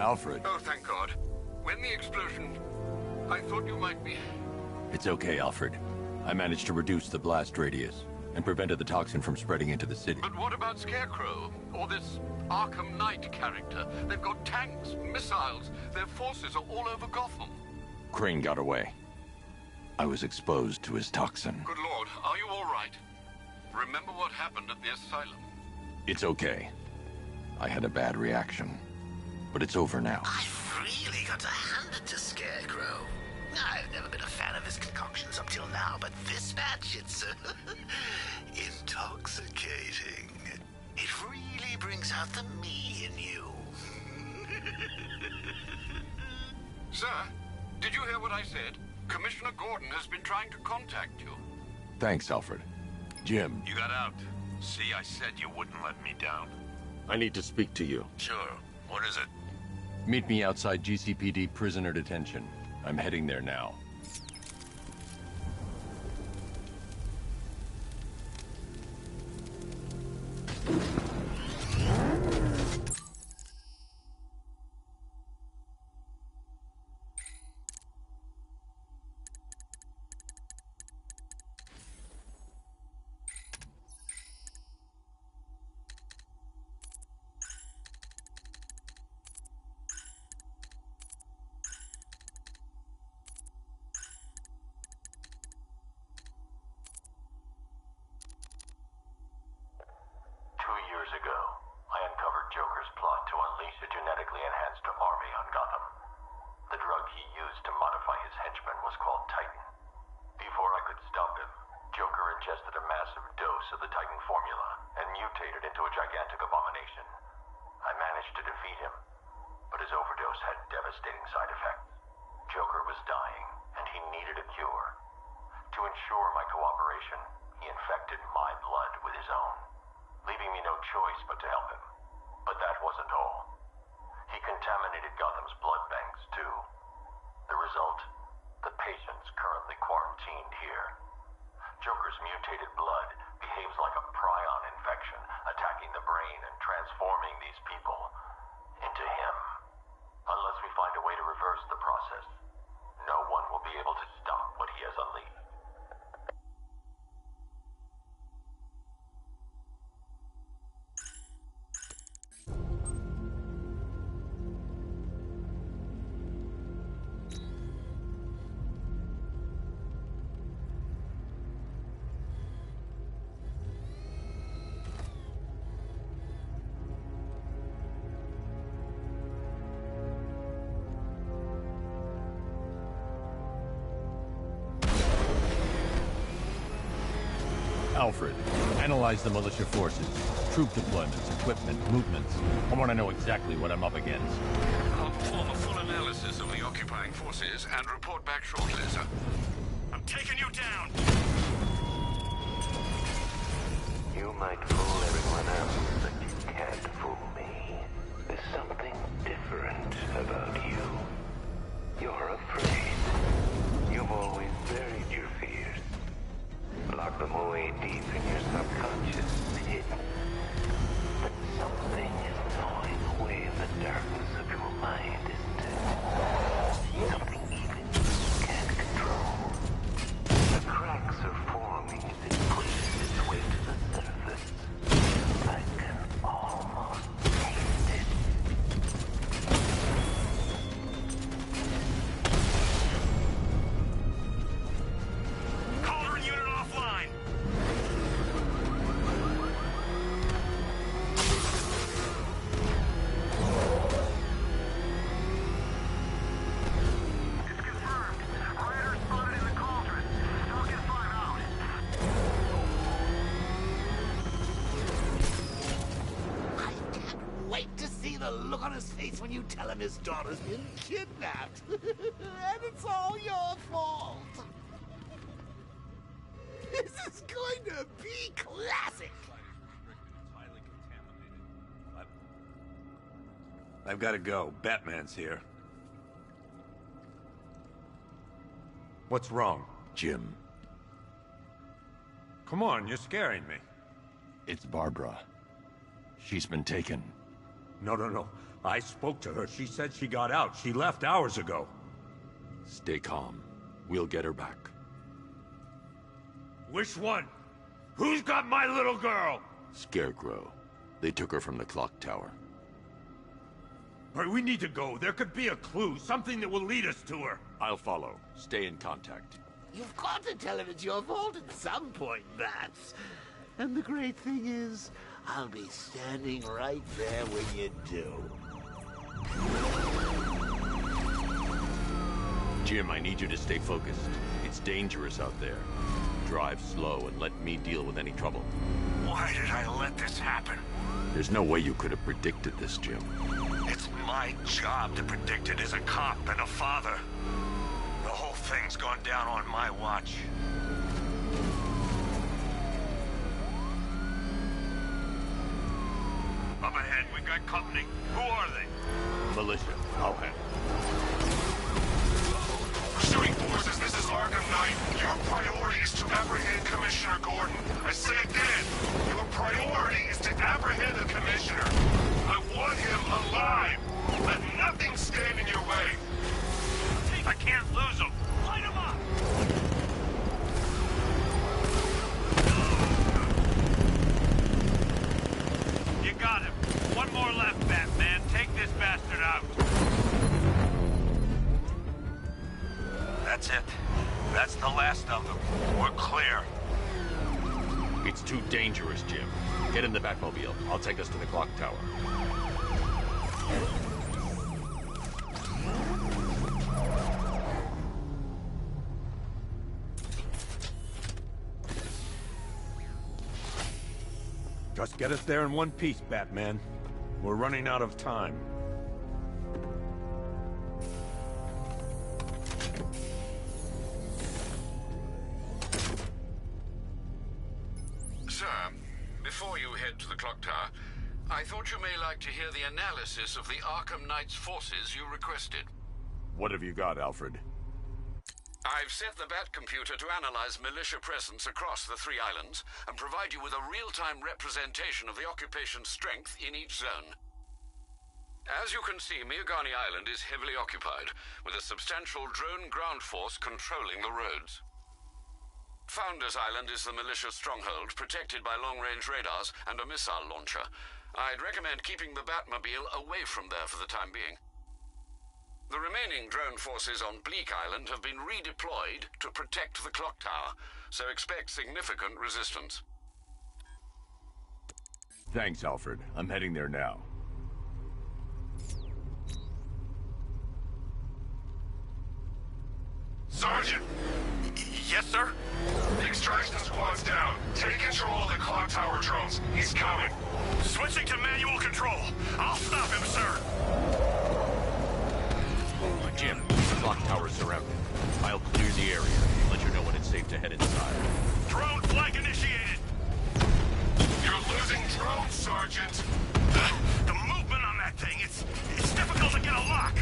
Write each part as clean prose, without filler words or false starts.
Alfred. Oh, thank God. When the explosion... I thought you might be... It's okay, Alfred. I managed to reduce the blast radius and prevented the toxin from spreading into the city. But what about Scarecrow? Or this Arkham Knight character? They've got tanks, missiles. Their forces are all over Gotham. Crane got away. I was exposed to his toxin. Good Lord, are you all right? Remember what happened at the asylum? It's okay. I had a bad reaction. But it's over now. I've really got to hand it to Scarecrow. I've never been a fan of his concoctions up till now, but this batch, it's intoxicating. It really brings out the me in you. Sir, did you hear what I said? Commissioner Gordon has been trying to contact you. Thanks, Alfred. Jim. You got out. See, I said you wouldn't let me down. I need to speak to you. Sure. What is it? Meet me outside GCPD prisoner detention. I'm heading there now. Alfred, analyze the militia forces, troop deployments, equipment, movements. I want to know exactly what I'm up against. I'll perform a full analysis of the occupying forces and report back shortly, sir. I'm taking you down! You might fool everyone else, but you can't fool me. There's something different about you. You're afraid. You've always buried your fears. Lock them away deep in your subconscious pit. But something is gnawing away in the darkness of your mind, isn't it? Something even you can't control. The cracks are forming as it pushes its way to the surface. I can almost taste it. Look on his face when you tell him his daughter's been kidnapped. And it's all your fault. This is going to be classic. I've got to go. Batman's here. What's wrong? Jim, Come on, you're scaring me. it's Barbara. She's been taken. No. I spoke to her. She said she got out. She left hours ago. Stay calm. We'll get her back. Which one? Who's got my little girl? Scarecrow. They took her from the clock tower. All right, we need to go. There could be a clue, something that will lead us to her. I'll follow. Stay in contact. You've got to tell him it's your fault at some point, Bats. And the great thing is, I'll be standing right there when you do. Jim, I need you to stay focused. It's dangerous out there. Drive slow and let me deal with any trouble. Why did I let this happen? There's no way you could have predicted this, Jim. It's my job to predict it as a cop and a father. The whole thing's gone down on my watch. Up ahead, we've got company. Who are they? Militia. I'll handle. Pursuing forces, this is Arkham Knight. Your priority is to apprehend Commissioner Gordon. I say again, your priority is to apprehend the Commissioner. I want him alive. Let nothing stand in your way. I can't lose him. Light him up! You got him. One more left, Batman. Take this bastard out. That's it. That's the last of them. We're clear. It's too dangerous, Jim. Get in the Batmobile. I'll take us to the clock tower. Just get us there in one piece, Batman. We're running out of time. Sir, before you head to the clock tower, I thought you may like to hear the analysis of the Arkham Knight's forces you requested. What have you got, Alfred? I've set the Bat computer to analyze militia presence across the three islands and provide you with a real-time representation of the occupation's strength in each zone. As you can see, Miagani Island is heavily occupied, with a substantial drone ground force controlling the roads. Founders Island is the militia stronghold, protected by long-range radars and a missile launcher. I'd recommend keeping the Batmobile away from there for the time being. The remaining drone forces on Bleak Island have been redeployed to protect the clock tower, so expect significant resistance. Thanks, Alfred. I'm heading there now. Sergeant! Yes, sir? The extraction squad's down. Take control of the clock tower drones. He's coming. Switching to manual control. I'll stop him, sir. Jim, the clock tower's surrounded. I'll clear the area and let you know when it's safe to head inside. Drone flank initiated. You're losing drones, Sergeant. The movement on that thing, it's difficult to get a lock.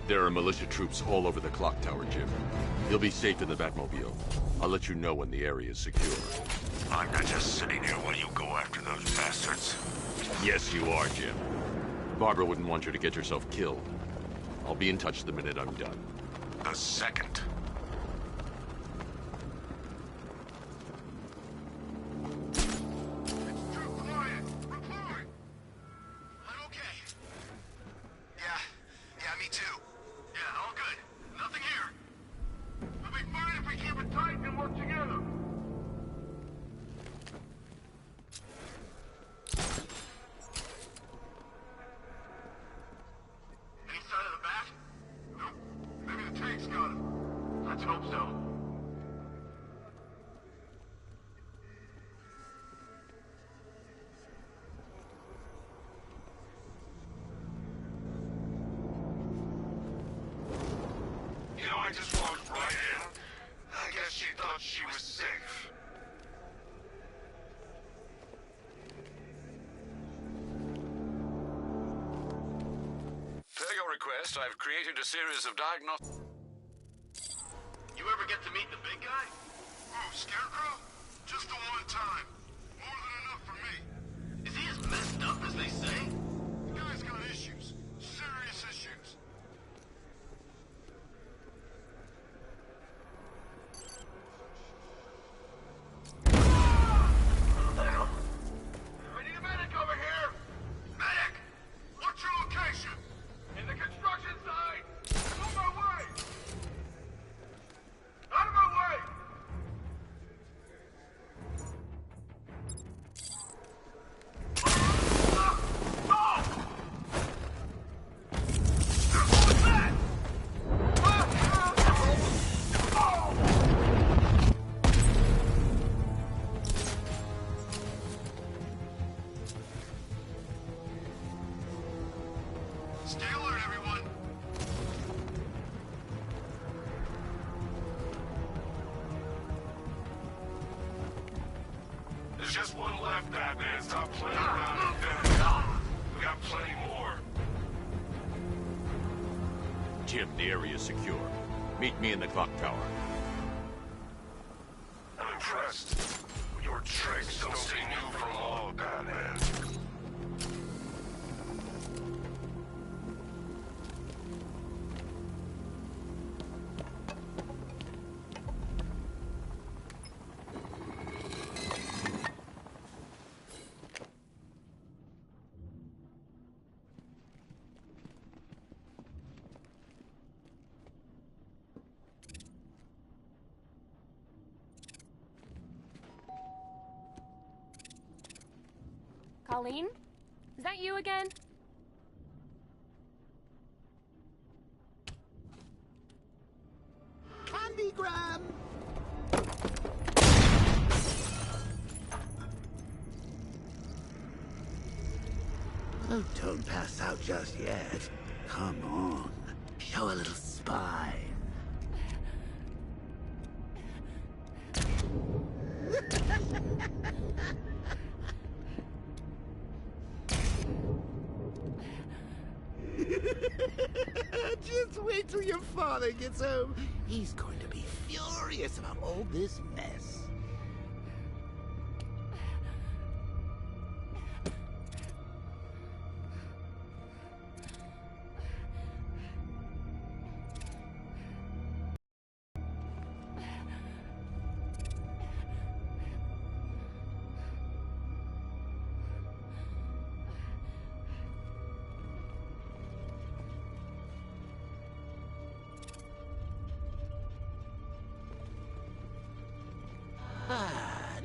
There are militia troops all over the clock tower, Jim. You'll be safe in the Batmobile. I'll let you know when the area is secure. I'm not just sitting here while you go after those bastards. Yes, you are, Jim. Barbara wouldn't want you to get yourself killed. I'll be in touch the minute I'm done. The second. Tank's got she was safe. Per your request, I've created a series of diagnostics. You ever get to meet the big guy? Oh, Scarecrow? Just the one time. More than enough for me. Is he as messed up as they say? The guy's got issues. Serious issues. I need a medic over here! Medic! What's your location? In the construction site! On my way! Out of my way! Stay alert, everyone. There's just one left, Batman. Stop playing around and we got plenty more. Jim, the area's secure. Meet me in the clock tower. I'm impressed. Your tricks don't seem new from all, Batman. Colleen? Is that you again? Candygram! Oh, don't pass out just yet. Come on. Show a little spine. Just wait till your father gets home. He's going to be furious about all this mess.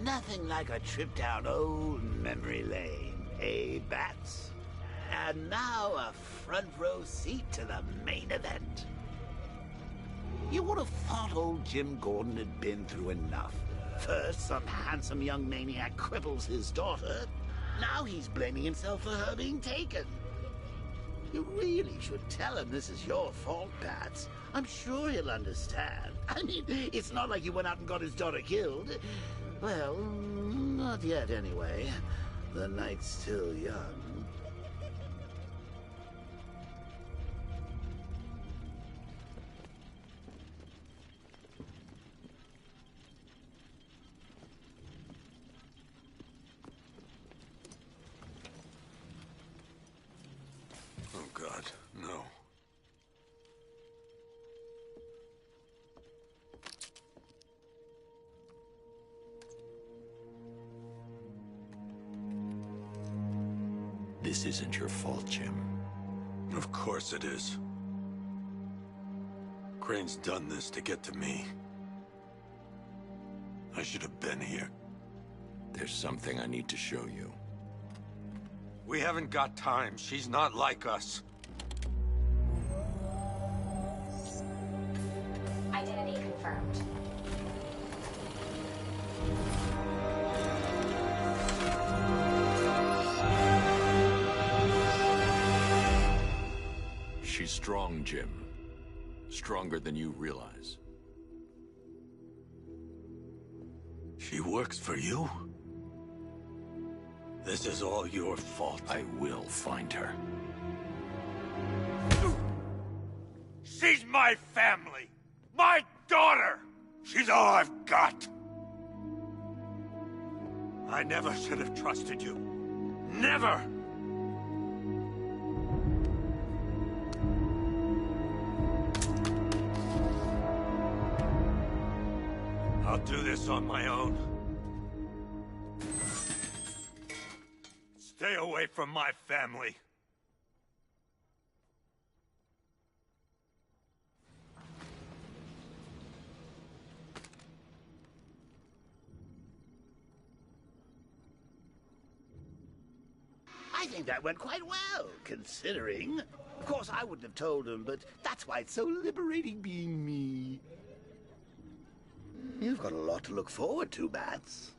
Nothing like a trip down old memory lane, eh, Bats? And now a front row seat to the main event. You would have thought old Jim Gordon had been through enough. First, some handsome young maniac cripples his daughter. Now he's blaming himself for her being taken. You really should tell him this is your fault, Bats. I'm sure he'll understand. I mean, it's not like you went out and got his daughter killed. Well, not yet anyway. The night's still young. Oh, God, no. This isn't your fault, Jim. Of course it is. Crane's done this to get to me. I should have been here. There's something I need to show you. We haven't got time. She's not like us. Identity confirmed. She's strong, Jim. Stronger than you realize. She works for you? This is all your fault. I will find her. She's my family! My daughter! She's all I've got! I never should have trusted you. Never! I'll do this on my own. Stay away from my family. I think that went quite well, considering. Of course, I wouldn't have told him, but that's why it's so liberating being me. You've got a lot to look forward to, Bats.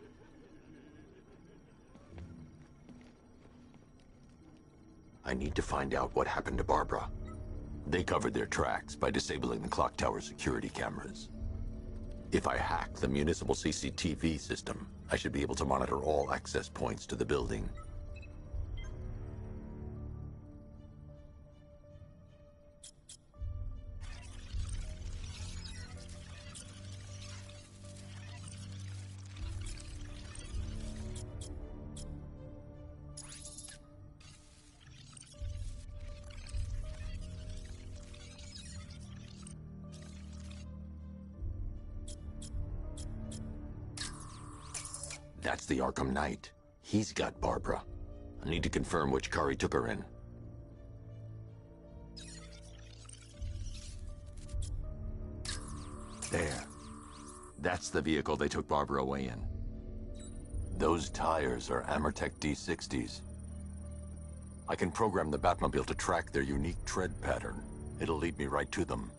I need to find out what happened to Barbara. They covered their tracks by disabling the clock tower security cameras. If I hack the municipal CCTV system, I should be able to monitor all access points to the building. That's the Arkham Knight. He's got Barbara. I need to confirm which car he took her in. There. That's the vehicle they took Barbara away in. Those tires are Amertech D60s. I can program the Batmobile to track their unique tread pattern. It'll lead me right to them.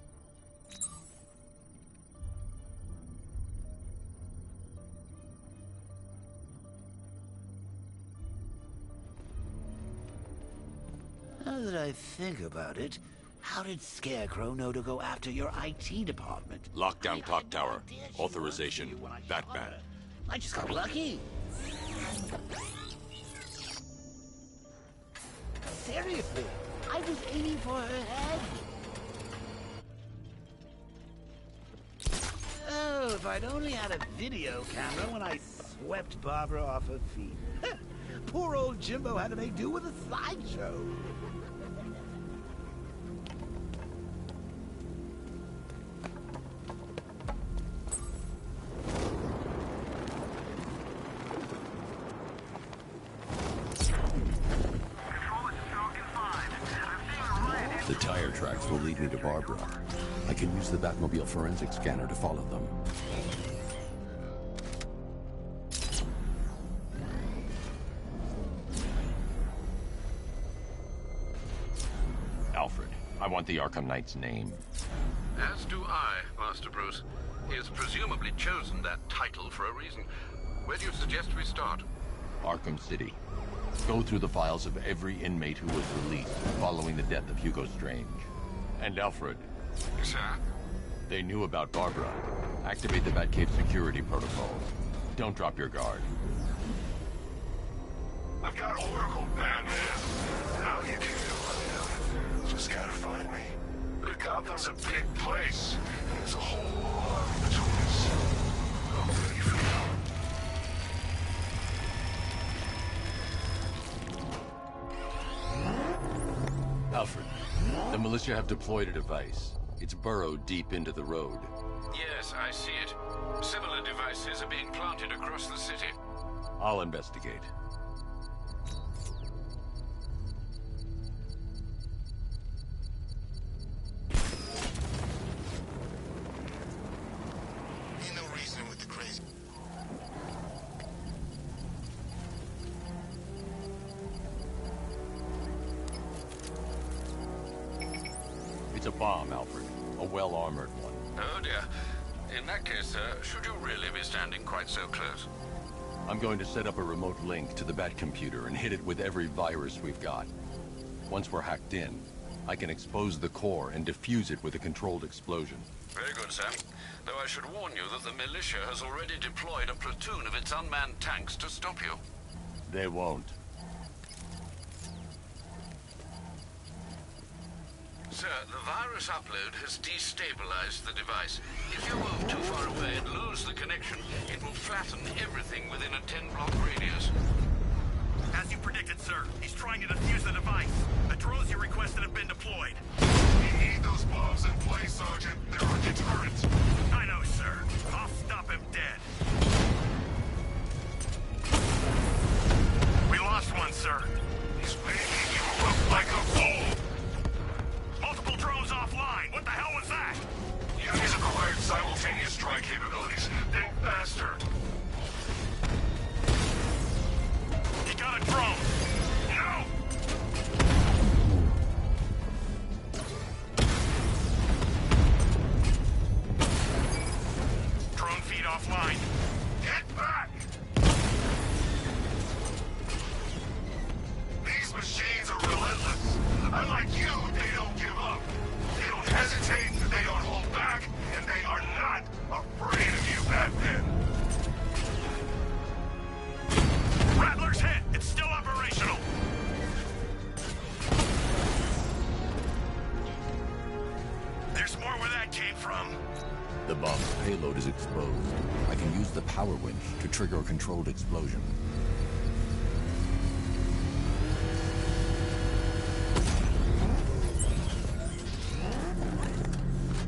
Now that I think about it, how did Scarecrow know to go after your IT department? Lockdown clock tower. Authorization. Batman. I just got lucky. Seriously, I was aiming for her head. Oh, if I'd only had a video camera when I swept Barbara off her feet. Poor old Jimbo had to make do with a slideshow. The tire tracks will lead me to Barbara. I can use the Batmobile forensic scanner to follow them. Alfred, I want the Arkham Knight's name. As do I, Master Bruce. He has presumably chosen that title for a reason. Where do you suggest we start? Arkham City. Go through the files of every inmate who was released following the death of Hugo Strange. And Alfred. Sir? They knew about Barbara. Activate the Batcave security protocols. Don't drop your guard. I've got Oracle, Batman. How you do? Just gotta find me. But Gotham's a big place. There's a whole lot between us. I'm ready for you. Alfred, the militia have deployed a device. It's burrowed deep into the road. Yes, I see it. Similar devices are being planted across the city. I'll investigate. Ain't no reasoning with the crazy. It's a bomb, Alfred. A well-armored one. Oh dear. In that case, should you really be standing quite so close? I'm going to set up a remote link to the Batcomputer and hit it with every virus we've got. Once we're hacked in, I can expose the core and defuse it with a controlled explosion. Very good, sir. Though I should warn you that the militia has already deployed a platoon of its unmanned tanks to stop you. They won't. Sir, the virus upload has destabilized the device. If you move too far away and lose the connection, it will flatten everything within a 10-block radius. As you predicted, sir, he's trying to defuse the device. The drones you requested have been deployed. We need those bombs in place, Sergeant. They're a deterrent. I know, sir. I'll stop him dead. We lost one, sir. He's making you look like a fool. Multiple drones offline. What the hell was that? He's acquired simultaneous strike capabilities. Think faster. He got a drone. No! Drone feed offline. Get back! These machines are relentless. Unlike you, they don't give up. They don't hesitate, they don't hold back, and they are not afraid of you, Batman. Rattler's hit. It's still operational. There's more where that came from. The bomb's payload is exposed. I can use the power winch to trigger a controlled explosion.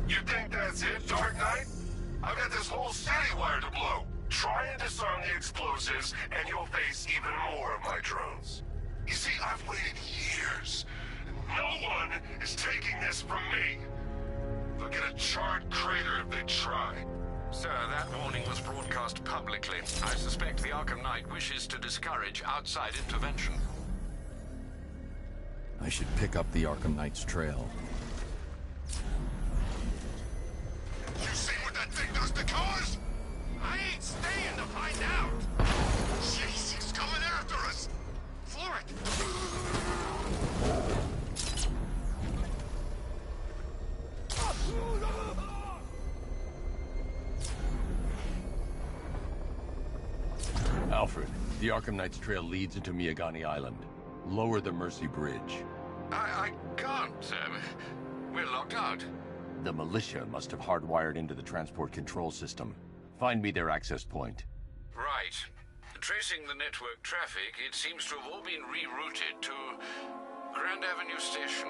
You think that's it, Dark Knight? I've got this whole city wired to blow. Try and disarm the explosives, and you'll face even more of my drones. You see, I've waited years. No one is taking this from me. They'll get a charred crater if they try. Sir, that warning was broadcast publicly. I suspect the Arkham Knight wishes to discourage outside intervention. I should pick up the Arkham Knight's trail. You see what that thing does to cars? I ain't staying to find out. Jeez, he's coming after us. Floor it. Alfred, the Arkham Knight's trail leads into Miagani Island. Lower the Mercy Bridge. I can't, sir. We're locked out. The militia must have hardwired into the transport control system. Find me their access point. Right. Tracing the network traffic, it seems to have all been rerouted to Grand Avenue Station.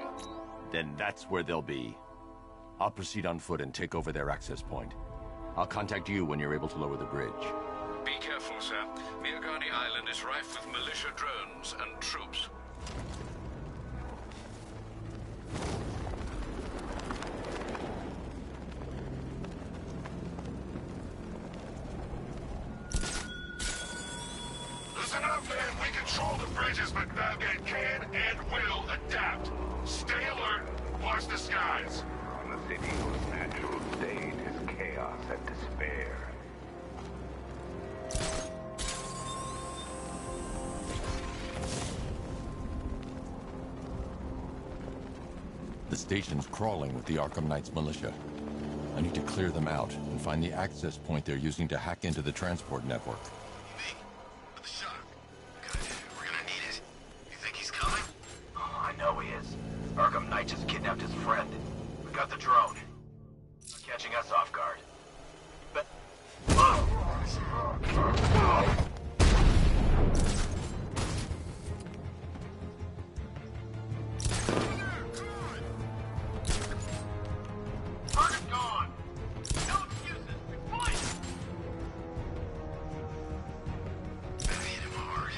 Then that's where they'll be. I'll proceed on foot and take over their access point. I'll contact you when you're able to lower the bridge. Be careful, sir. Miagani Island is rife with militia drones and troops. Listen up, man. We control the bridges, but Batman can and will adapt. Stay alert. Watch the skies. On the city whose natural state is chaos and despair. The station's crawling with the Arkham Knight's militia. I need to clear them out and find the access point they're using to hack into the transport network. Me? With the shock. Good. We're gonna need it. You think he's coming? Oh, I know he is. Arkham Knight just kidnapped his friend. We got the drone. Not catching us off guard. But... Target gone! No excuses! Fight! That hit him hard.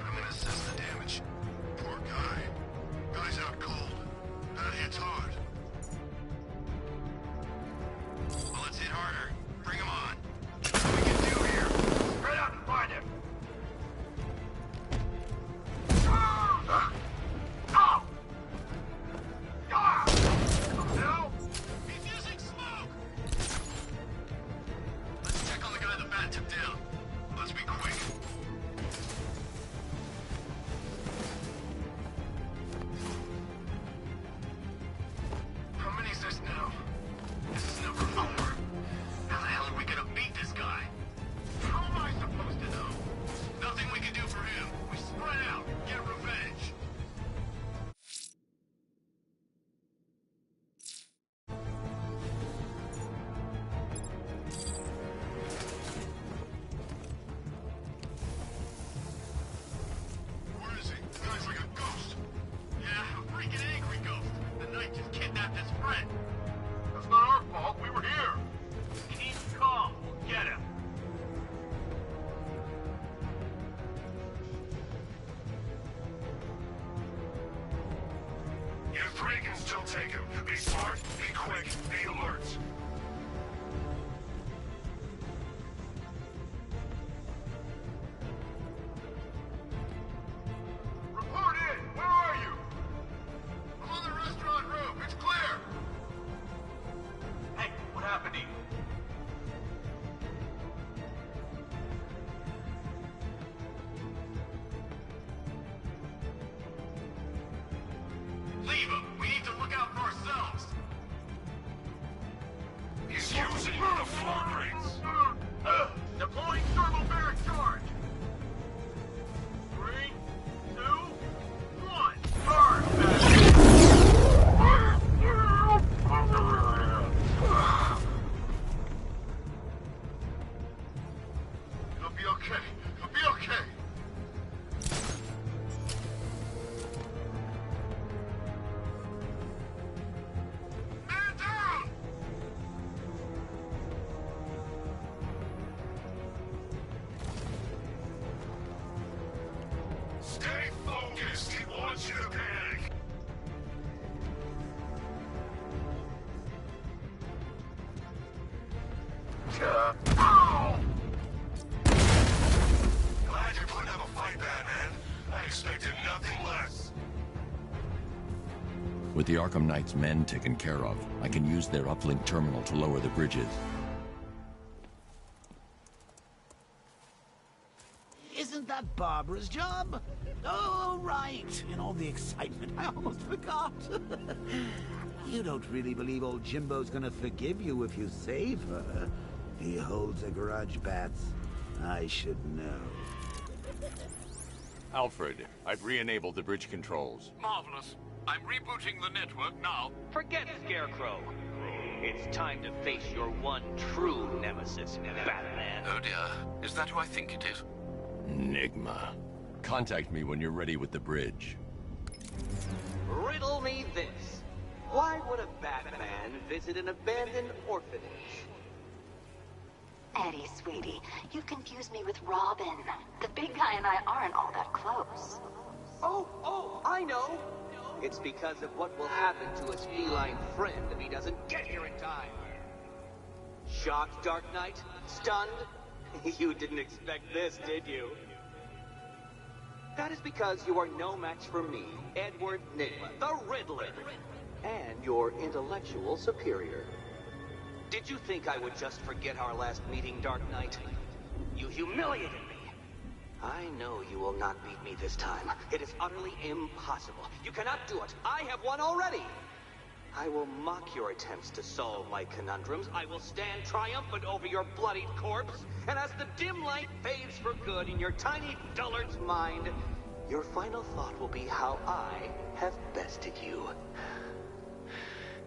I'm gonna assess the damage. Poor guy. Guy's out cold. That hits hard. Three can still take him. Be smart, be quick, be alert. Report in! Where are you? I'm on the restaurant roof. It's clear. Hey, what happened to you? Leave him. We need to look out for ourselves. He's using the floor crates. Deploying thermobaric charge. 3, 2, 1. Burn! It'll be okay. It'll be okay. Man down! Stay focused. He wants you to panic. Glad you're putting up a fight, Batman. I expected nothing less. With the Arkham Knight's men taken care of, I can use their uplink terminal to lower the bridges. Isn't that Barbara's job? Oh, right. In all the excitement, I almost forgot. You don't really believe old Jimbo's gonna forgive you if you save her. He holds a grudge, Bats. I should know. Alfred, I've re-enabled the bridge controls. Marvelous. I'm rebooting the network now. Forget Scarecrow. It's time to face your one true nemesis, Batman. Oh dear. Is that who I think it is? Enigma. Contact me when you're ready with the bridge. Riddle me this. Why would a Batman visit an abandoned orphanage? Eddie, sweetie, you confused me with Robin. The big guy and I aren't all that close. Oh, I know. It's because of what will happen to his feline friend if he doesn't get here in time. Shocked, Dark Knight? Stunned? You didn't expect this, did you? That is because you are no match for me, Edward Nigma, the Riddler, and your intellectual superior. Did you think I would just forget our last meeting, Dark Knight? You humiliated me. I know you will not beat me this time. It is utterly impossible. You cannot do it. I have won already. I will mock your attempts to solve my conundrums. I will stand triumphant over your bloodied corpse. And as the dim light fades for good in your tiny dullard's mind, your final thought will be how I have bested you.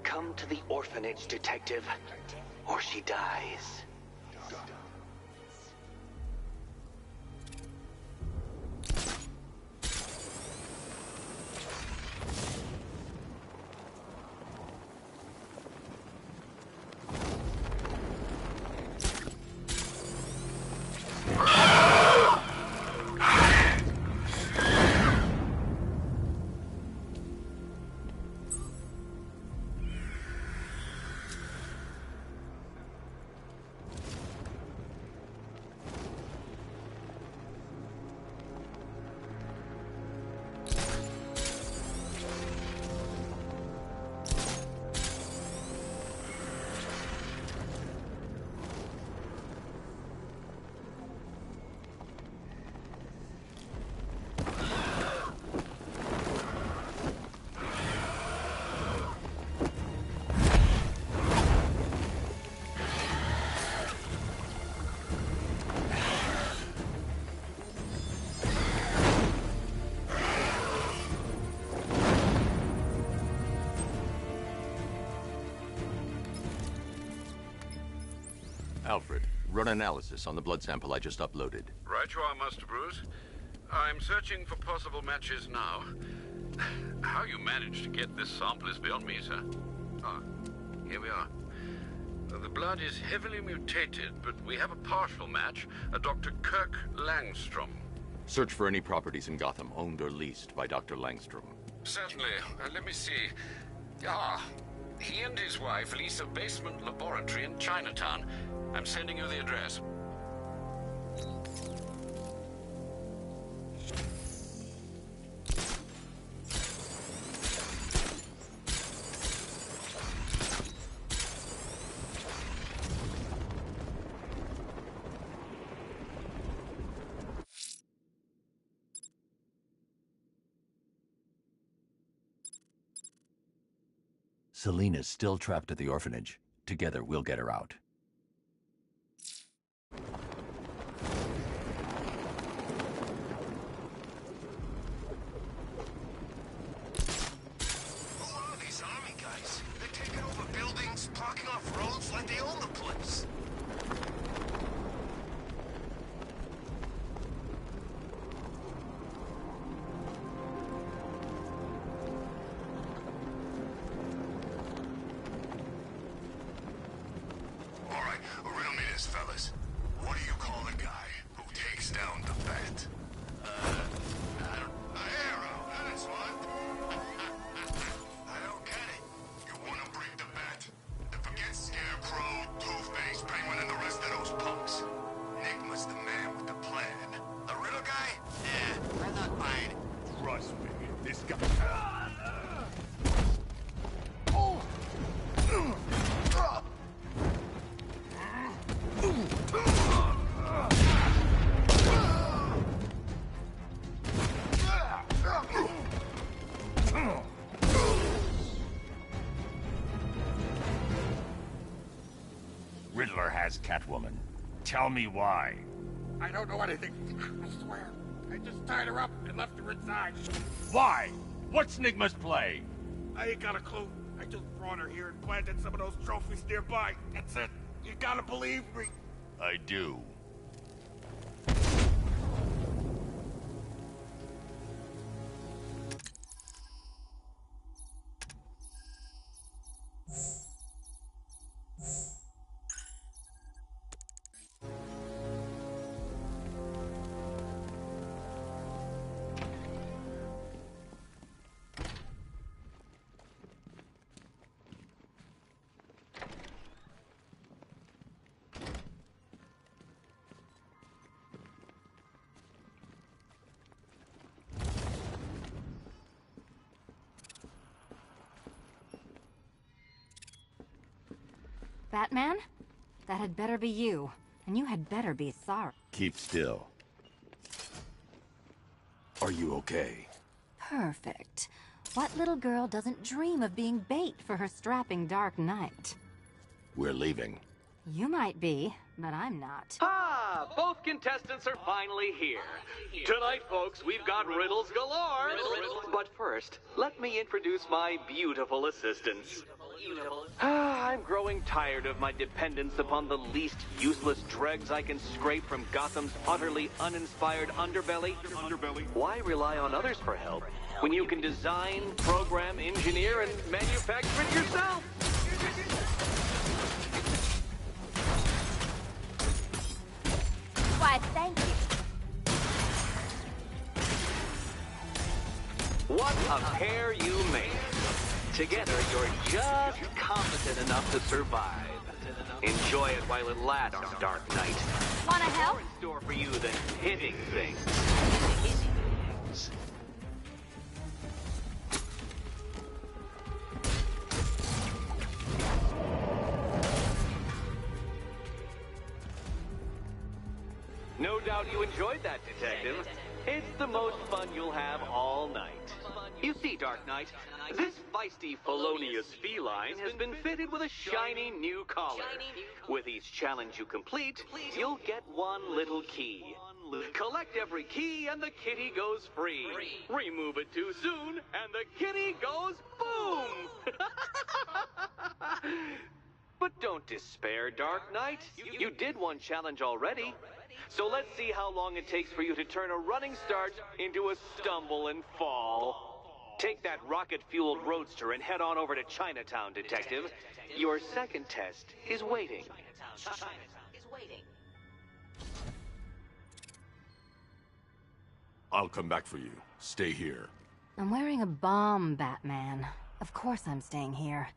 Come to the orphanage, detective, or she dies. Alfred, run analysis on the blood sample I just uploaded. Right you are, Master Bruce. I'm searching for possible matches now. How you managed to get this sample is beyond me, sir. Ah, here we are. The blood is heavily mutated, but we have a partial match, a Dr. Kirk Langstrom. Search for any properties in Gotham owned or leased by Dr. Langstrom. Certainly. Let me see. Ah, he and his wife lease a basement laboratory in Chinatown. I'm sending you the address. Selena's still trapped at the orphanage. Together, we'll get her out. Who are these army guys? They're taking over buildings, blocking off roads like they own the place. Fellas, what do you call the guy who takes down the bat? A hero, that's what. I don't get it. You want to break the bat? Then forget Scarecrow, Two-Face, Penguin, and the rest of those punks. Enigma's the man with the plan. The riddle guy? Yeah, I'm not buying it. Trust me, this guy... Riddler has Catwoman. Tell me why. I don't know anything. I swear. I just tied her up and left her inside. Why? What's Nigma's play? I ain't got a clue. I just brought her here and planted some of those trophies nearby. That's it. You gotta believe me. I do. Batman? That had better be you. And you had better be sorry. Keep still. Are you okay? Perfect. What little girl doesn't dream of being bait for her strapping Dark Knight? We're leaving. You might be, but I'm not. Ah, both contestants are finally here. Tonight, folks, we've got riddles galore. But first, let me introduce my beautiful assistants. I'm growing tired of my dependence upon the least useless dregs I can scrape from Gotham's utterly uninspired underbelly. Why rely on others for help when you can design, program, engineer, and manufacture it yourself? Why, thank you. What a pair you make. Together, you're just competent enough to survive. Enjoy it while it lasts, Dark Knight. Wanna help? More in store for you than hitting things. No doubt you enjoyed that, Detective. It's the most fun you'll have all night. You see, Dark Knight, this feisty, felonious feline has been fitted with a shiny new collar. With each challenge you complete, you'll get one little key. Collect every key and the kitty goes free. Remove it too soon and the kitty goes boom! But don't despair, Dark Knight. You did one challenge already. So let's see how long it takes for you to turn a running start into a stumble and fall. Take that rocket-fueled roadster and head on over to Chinatown, Detective. Your second test is waiting. I'll come back for you. Stay here. I'm wearing a bomb, Batman. Of course I'm staying here.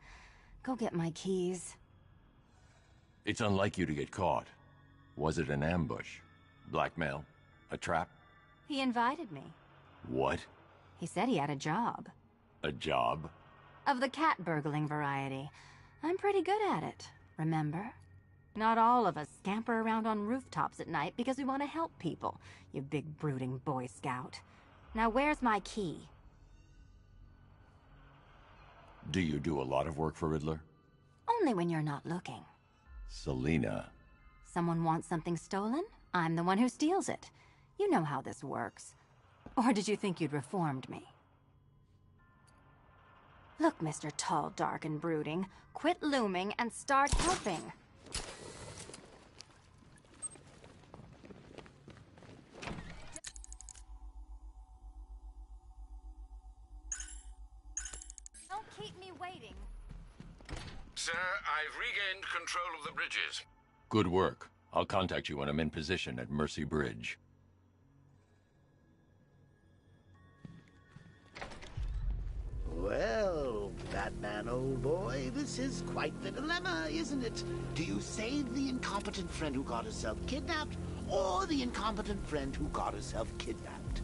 Go get my keys. It's unlike you to get caught. Was it an ambush? Blackmail? A trap? He invited me. What? He said he had a job. A job? Of the cat burgling variety. I'm pretty good at it, remember? Not all of us scamper around on rooftops at night because we want to help people, you big brooding Boy Scout. Now where's my key? Do you do a lot of work for Riddler? Only when you're not looking. Selina. Someone wants something stolen? I'm the one who steals it. You know how this works. Or did you think you'd reformed me? Look, Mr. Tall, Dark, and Brooding, quit looming and start helping. Don't keep me waiting. Sir, I've regained control of the bridges. Good work. I'll contact you when I'm in position at Mercy Bridge. Well, Batman, old boy, this is quite the dilemma, isn't it? Do you save the incompetent friend who got herself kidnapped, or the incompetent friend who got herself kidnapped?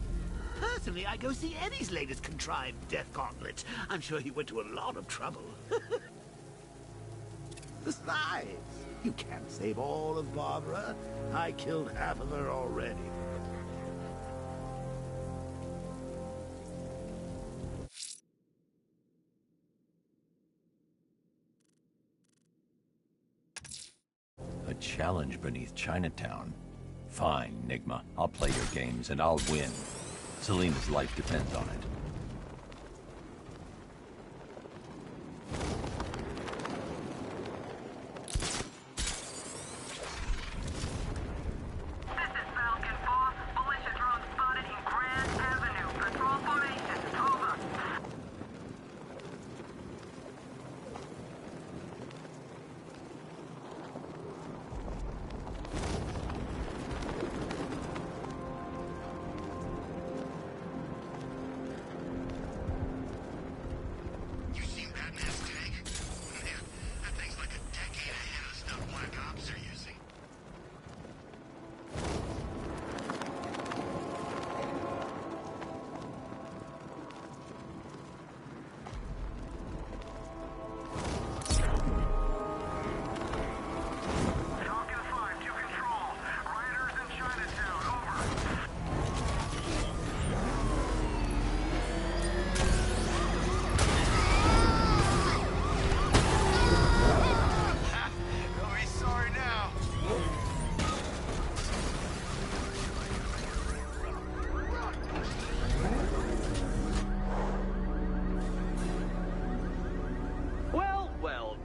Personally, I go see Eddie's latest contrived death gauntlet. I'm sure he went to a lot of trouble. Besides, you can't save all of Barbara. I killed half of her already. A challenge beneath Chinatown. Fine, Nigma. I'll play your games and I'll win. Selina's life depends on it.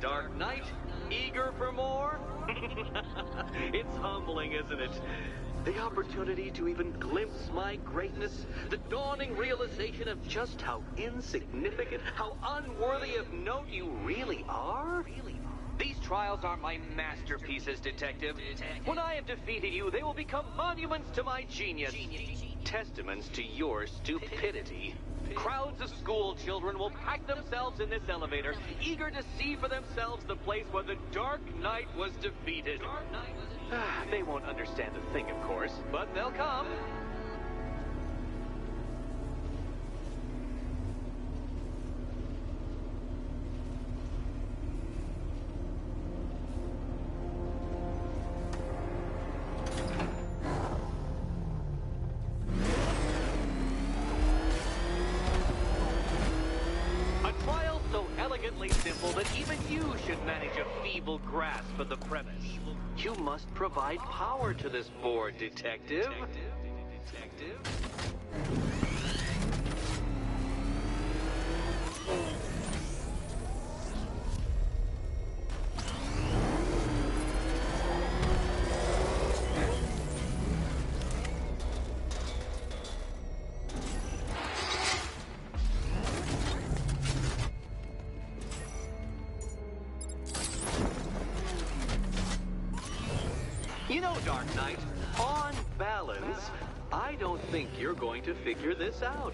Dark Knight, eager for more? It's humbling, isn't it? The opportunity to even glimpse my greatness, the dawning realization of just how insignificant, how unworthy of note you really are? These trials are my masterpieces, Detective. When I have defeated you, they will become monuments to my genius. Testaments to your stupidity. Crowds of school children will pack themselves in this elevator, eager to see for themselves the place where the Dark Knight was defeated. They won't understand a thing, of course, but they'll come. Simple that even you should manage a feeble grasp of the premise. You must provide power to this board, Detective. You know, Dark Knight, on balance, I don't think you're going to figure this out.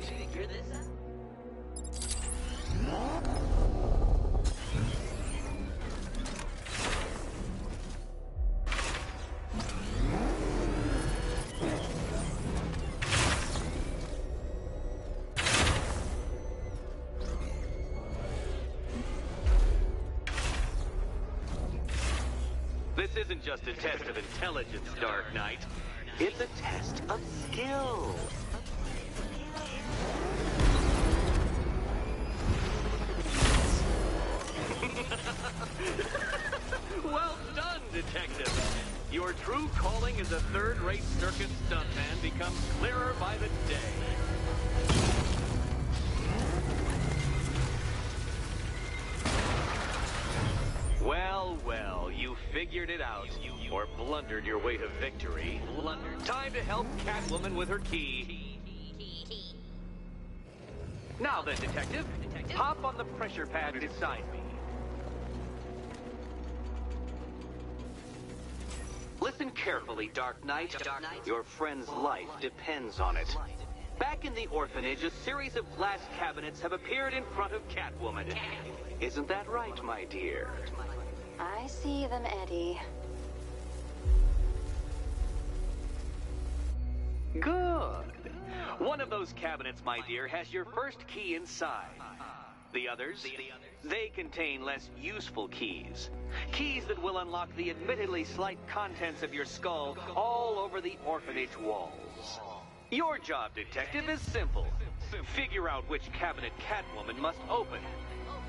This isn't just a test of intelligence, Dark Knight. It's a test of skill. Well done, Detective. Your true calling as a third-rate circus stuntman becomes clearer by the day. Well, well, you figured it out. Or blundered your way to victory. Time to help Catwoman with her key. Now then, Detective, hop on the pressure pad beside me. Listen carefully, Dark Knight. Your friend's life depends on it. Back in the orphanage, a series of glass cabinets have appeared in front of Catwoman. Isn't that right, my dear? I see them, Eddie. Good. One of those cabinets, my dear, has your first key inside. The others, they contain less useful keys. Keys that will unlock the admittedly slight contents of your skull all over the orphanage walls. Your job, Detective, is simple. Figure out which cabinet Catwoman must open.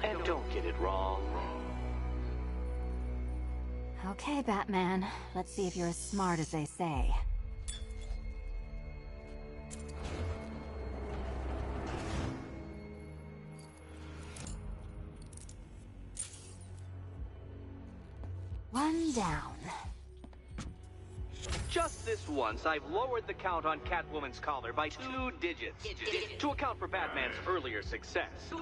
And don't get it wrong. Okay, Batman. Let's see if you're as smart as they say. One down. Just this once, I've lowered the count on Catwoman's collar by 2 digits to account for Batman's earlier success.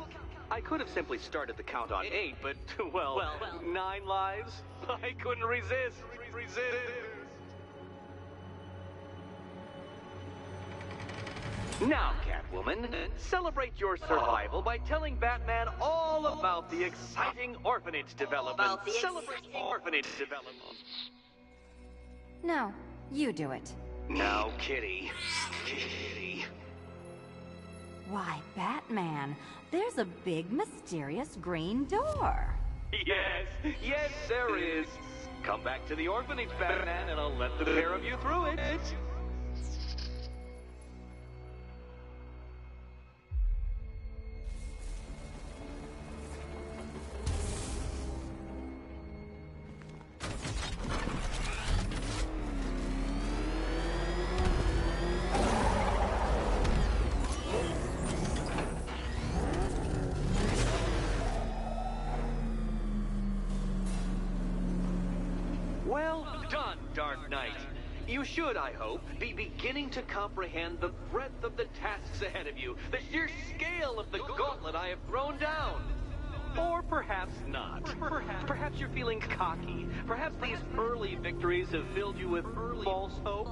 I could have simply started the count on 8, but, well, 9 lives? I couldn't resist. Now, Catwoman, celebrate your survival by telling Batman all about the exciting orphanage development. Celebrate orphanage development. No, you do it. Now, Kitty. Kitty. Why, Batman, there's a big, mysterious green door. Yes, there is. Come back to the orphanage, Batman, and I'll let the pair of you through it. Well done, Dark Knight. You should, I hope, be beginning to comprehend the breadth of the tasks ahead of you, the sheer scale of the gauntlet I have thrown down. Or perhaps not. Perhaps you're feeling cocky. Perhaps these early victories have filled you with false hope.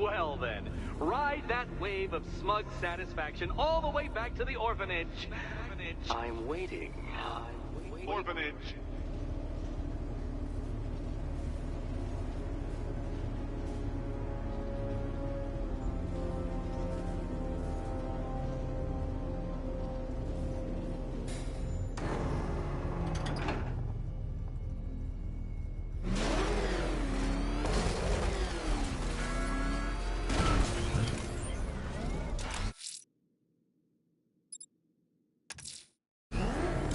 Well then, ride that wave of smug satisfaction all the way back to the orphanage. I'm waiting. Orphanage.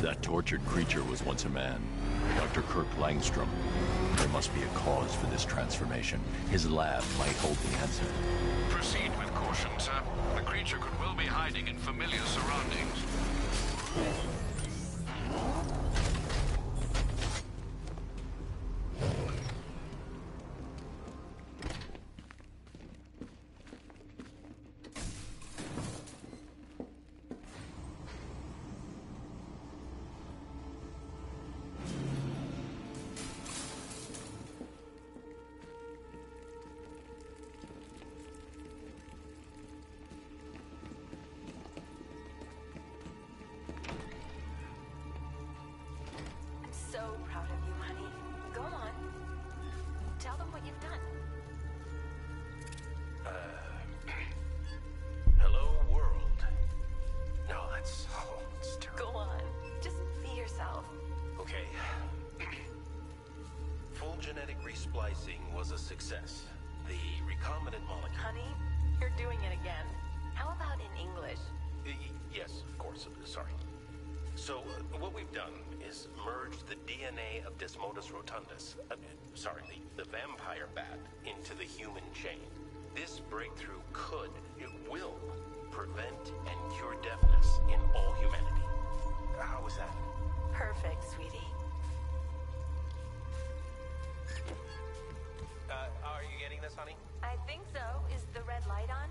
That tortured creature was once a man. Dr. Kirk Langstrom. There must be a cause for this transformation. His lab might hold the answer. Proceed with caution, sir. The creature could well be hiding in familiar surroundings. Yes, of course. Sorry. So, what we've done is merged the DNA of Desmodus rotundus, the vampire bat, into the human chain. This breakthrough it will, prevent and cure deafness in all humanity. How was that? Perfect, sweetie. Are you getting this, honey? I think so. Is the red light on?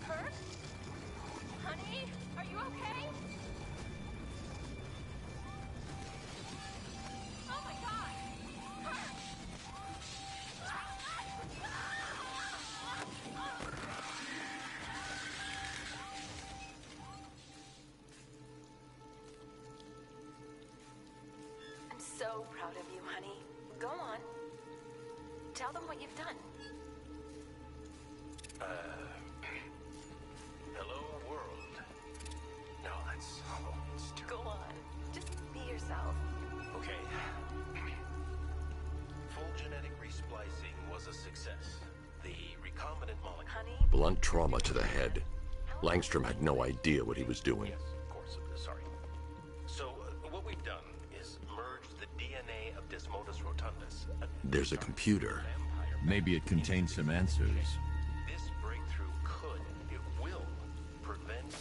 Kurt? Honey? Are you okay? Oh my god! Kurt! I'm so proud of you, honey. Go on. Tell them what you've done. Hello, world. No, that's... Go on. Just be yourself. Okay. Full genetic resplicing was a success. The recombinant molecule... Honey? Blunt trauma to the head. Langstrom had no idea what he was doing. Yes, of course. Sorry. So, what we've done is merged the DNA of Desmodus rotundus. There's a computer. Maybe it contains some answers. This breakthrough it will, prevent and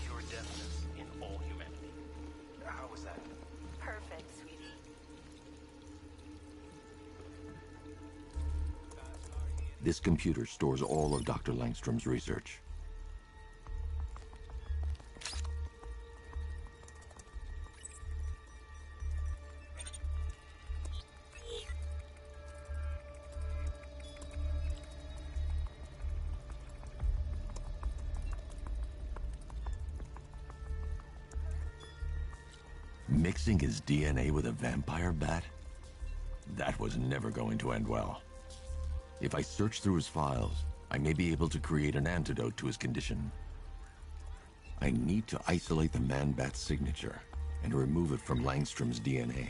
cure deafness in all humanity. How was that? Perfect, sweetie. This computer stores all of Dr. Langstrom's research. Mixing his DNA with a vampire bat? That was never going to end well. If I search through his files, I may be able to create an antidote to his condition. I need to isolate the man-bat's signature and remove it from Langstrom's DNA.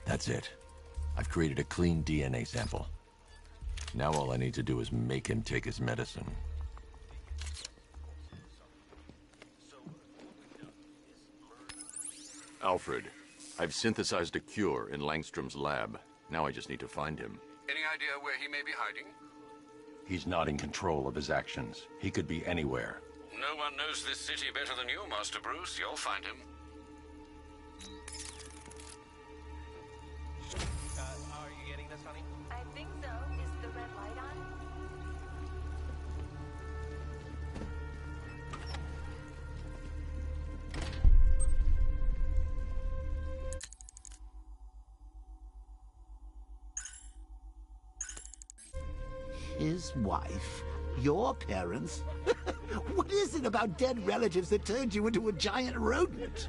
That's it. I've created a clean DNA sample. Now all I need to do is make him take his medicine. Alfred, I've synthesized a cure in Langstrom's lab. Now I just need to find him. Any idea where he may be hiding? He's not in control of his actions. He could be anywhere. No one knows this city better than you, Master Bruce. You'll find him. Are you getting this, honey? I think so. Is the red light on? His wife? Your parents? What is it about dead relatives that turned you into a giant rodent?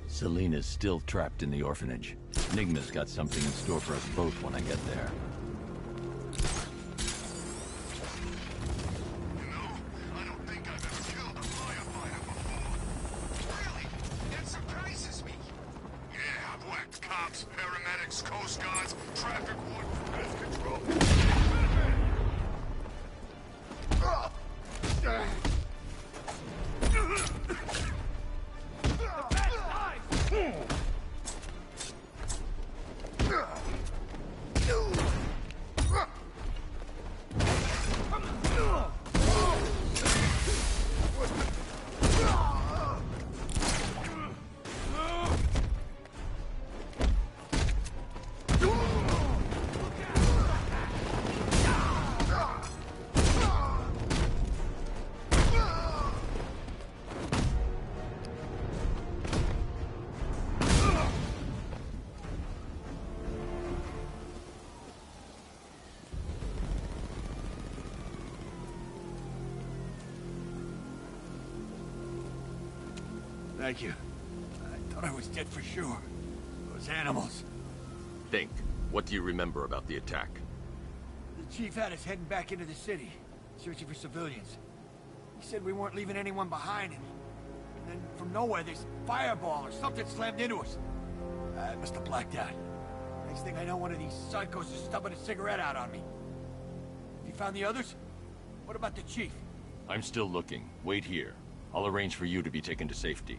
Selena's still trapped in the orphanage. Enigma's got something in store for us both when I get there. You know, I don't think I've ever killed a firefighter before. Really? That surprises me. Yeah, I've whacked cops, paramedics, coast guards, traffic wardens, pest control. Thank you. I thought I was dead for sure. Those animals. Think. What do you remember about the attack? The chief had us heading back into the city, searching for civilians. He said we weren't leaving anyone behind, and then from nowhere this fireball or something slammed into us. I must have blacked out. Next thing I know, one of these psychos is stubbing a cigarette out on me. Have you found the others? What about the chief? I'm still looking. Wait here. I'll arrange for you to be taken to safety.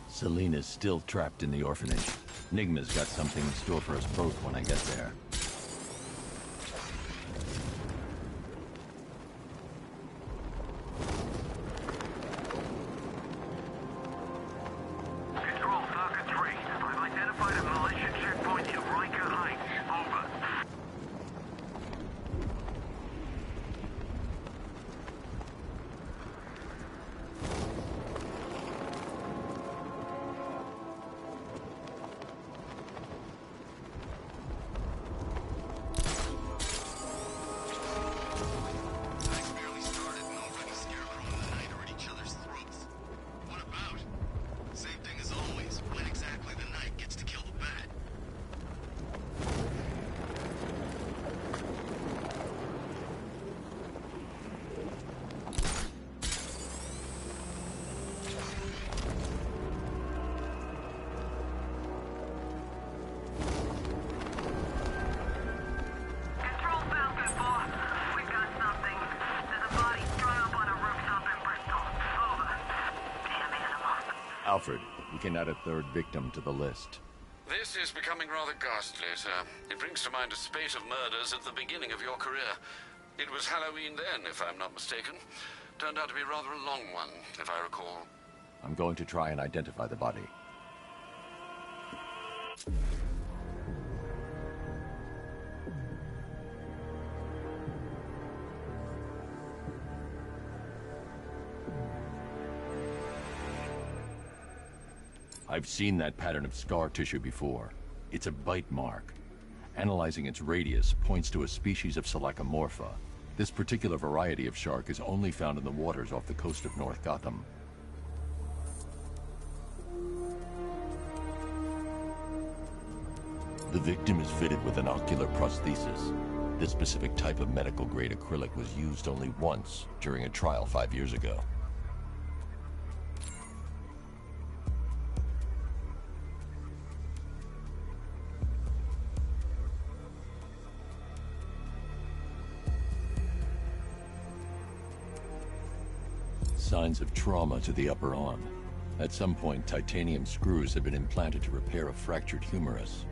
Selena's still trapped in the orphanage. Nigma's got something in store for us both when I get there. Control, Falcon 3. I've identified a militia checkpoint in Riker Heights. Over. Alfred, we can add a third victim to the list. This is becoming rather ghastly, sir. It brings to mind a spate of murders at the beginning of your career. It was Halloween then, if I'm not mistaken. Turned out to be rather a long one, if I recall. I'm going to try and identify the body. I've seen that pattern of scar tissue before. It's a bite mark. Analyzing its radius points to a species of Selachomorpha. This particular variety of shark is only found in the waters off the coast of North Gotham. The victim is fitted with an ocular prosthesis. This specific type of medical-grade acrylic was used only once during a trial 5 years ago. Signs of trauma to the upper arm. At some point, titanium screws had been implanted to repair a fractured humerus.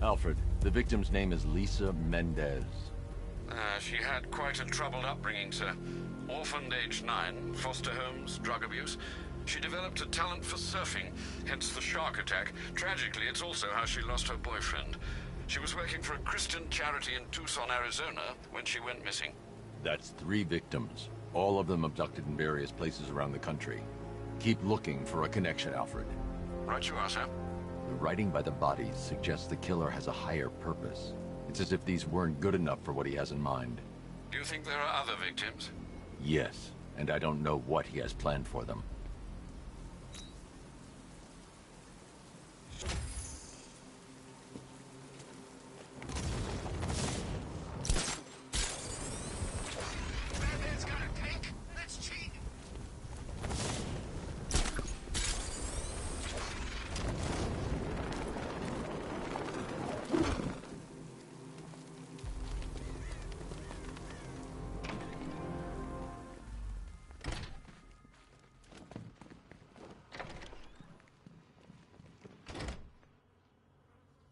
Alfred, the victim's name is Lisa Mendez. She had quite a troubled upbringing, sir. Orphaned age 9, foster homes, drug abuse. She developed a talent for surfing, hence the shark attack. Tragically, it's also how she lost her boyfriend. She was working for a Christian charity in Tucson, Arizona, when she went missing. That's 3 victims, all of them abducted in various places around the country. Keep looking for a connection, Alfred. Right you are, sir. The writing by the bodies suggests the killer has a higher purpose. It's as if these weren't good enough for what he has in mind. Do you think there are other victims? Yes, and I don't know what he has planned for them.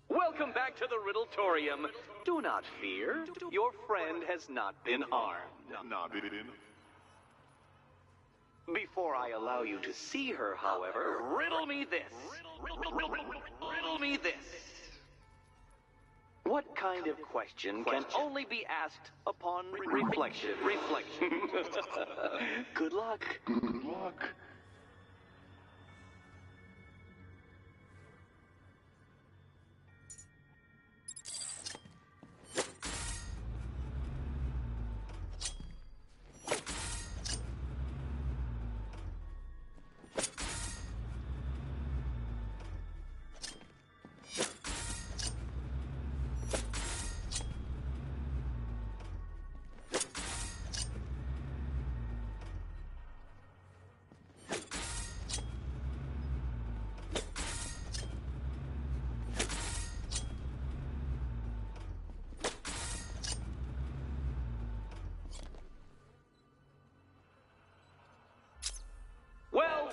Welcome back to the Riddletorium. Do not fear. Your friend has not been harmed. nodded. Before I allow you to see her, however, riddle me this. Riddle me this. What kind of question can only be asked upon reflection? Good luck. Good luck.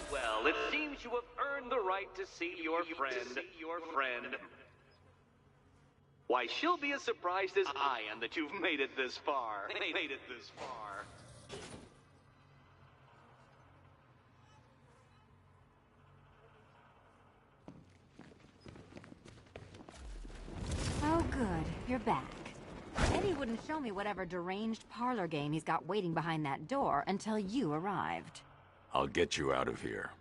Well, it seems you have earned the right to see your friend. Why, she'll be as surprised as I am that you've made it this far. Oh, good. You're back. Eddie wouldn't show me whatever deranged parlor game he's got waiting behind that door until you arrived. I'll get you out of here.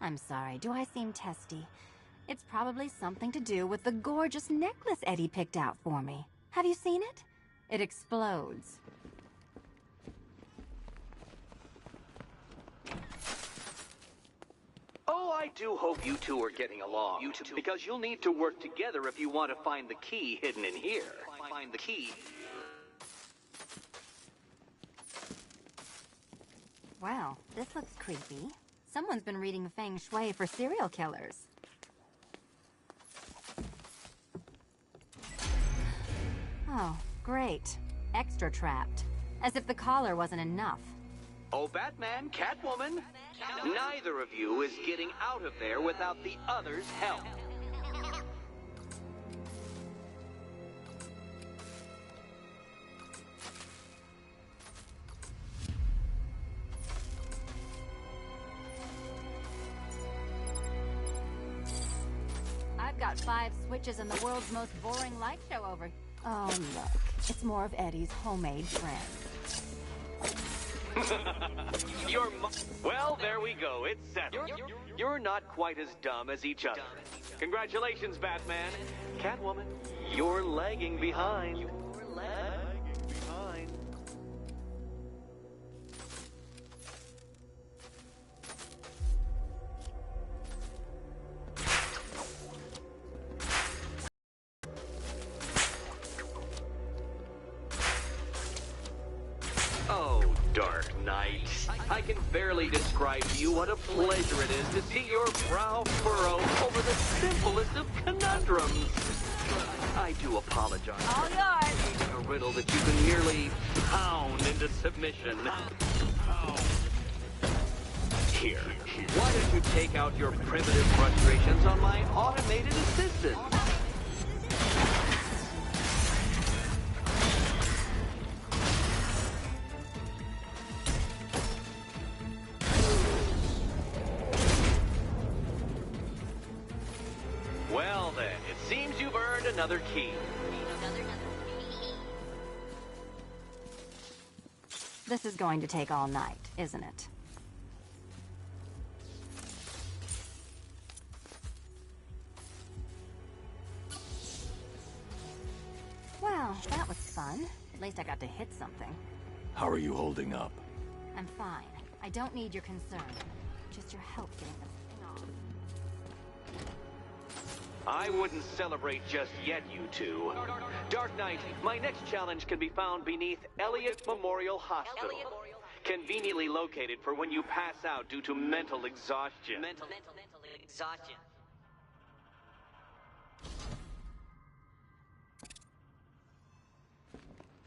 I'm sorry, do I seem testy? It's probably something to do with the gorgeous necklace Eddie picked out for me. Have you seen it? It explodes. Oh, I do hope you two are getting along. Because you'll need to work together if you want to find the key hidden in here. Find the key. Wow, this looks creepy. Someone's been reading feng shui for serial killers. Oh, great. Extra trapped. As if the collar wasn't enough. Oh, Batman, Catwoman, neither of you is getting out of there without the other's help. I've got 5 switches and the world's most boring light show over. Oh, look. It's more of Eddie's homemade friend. Well, there we go. It's settled. You're not quite as dumb as each other. Congratulations, Batman. Catwoman, you're lagging behind. Oh, Dark Knight. I can barely describe to you what a pleasure it is to see your brow furrow over the simplest of conundrums. I do apologize. All yours. A riddle that you can merely pound into submission. Here, why don't you take out your primitive frustrations on my automated assistant? Well then, it seems you've earned another key. This is going to take all night, isn't it? Well, that was fun. At least I got to hit something. How are you holding up? I'm fine. I don't need your concern. Just your help getting this thing off. I wouldn't celebrate just yet, you two. Dark Knight, my next challenge can be found beneath Elliott Memorial Hospital. Conveniently located for when you pass out due to mental exhaustion. Mental exhaustion.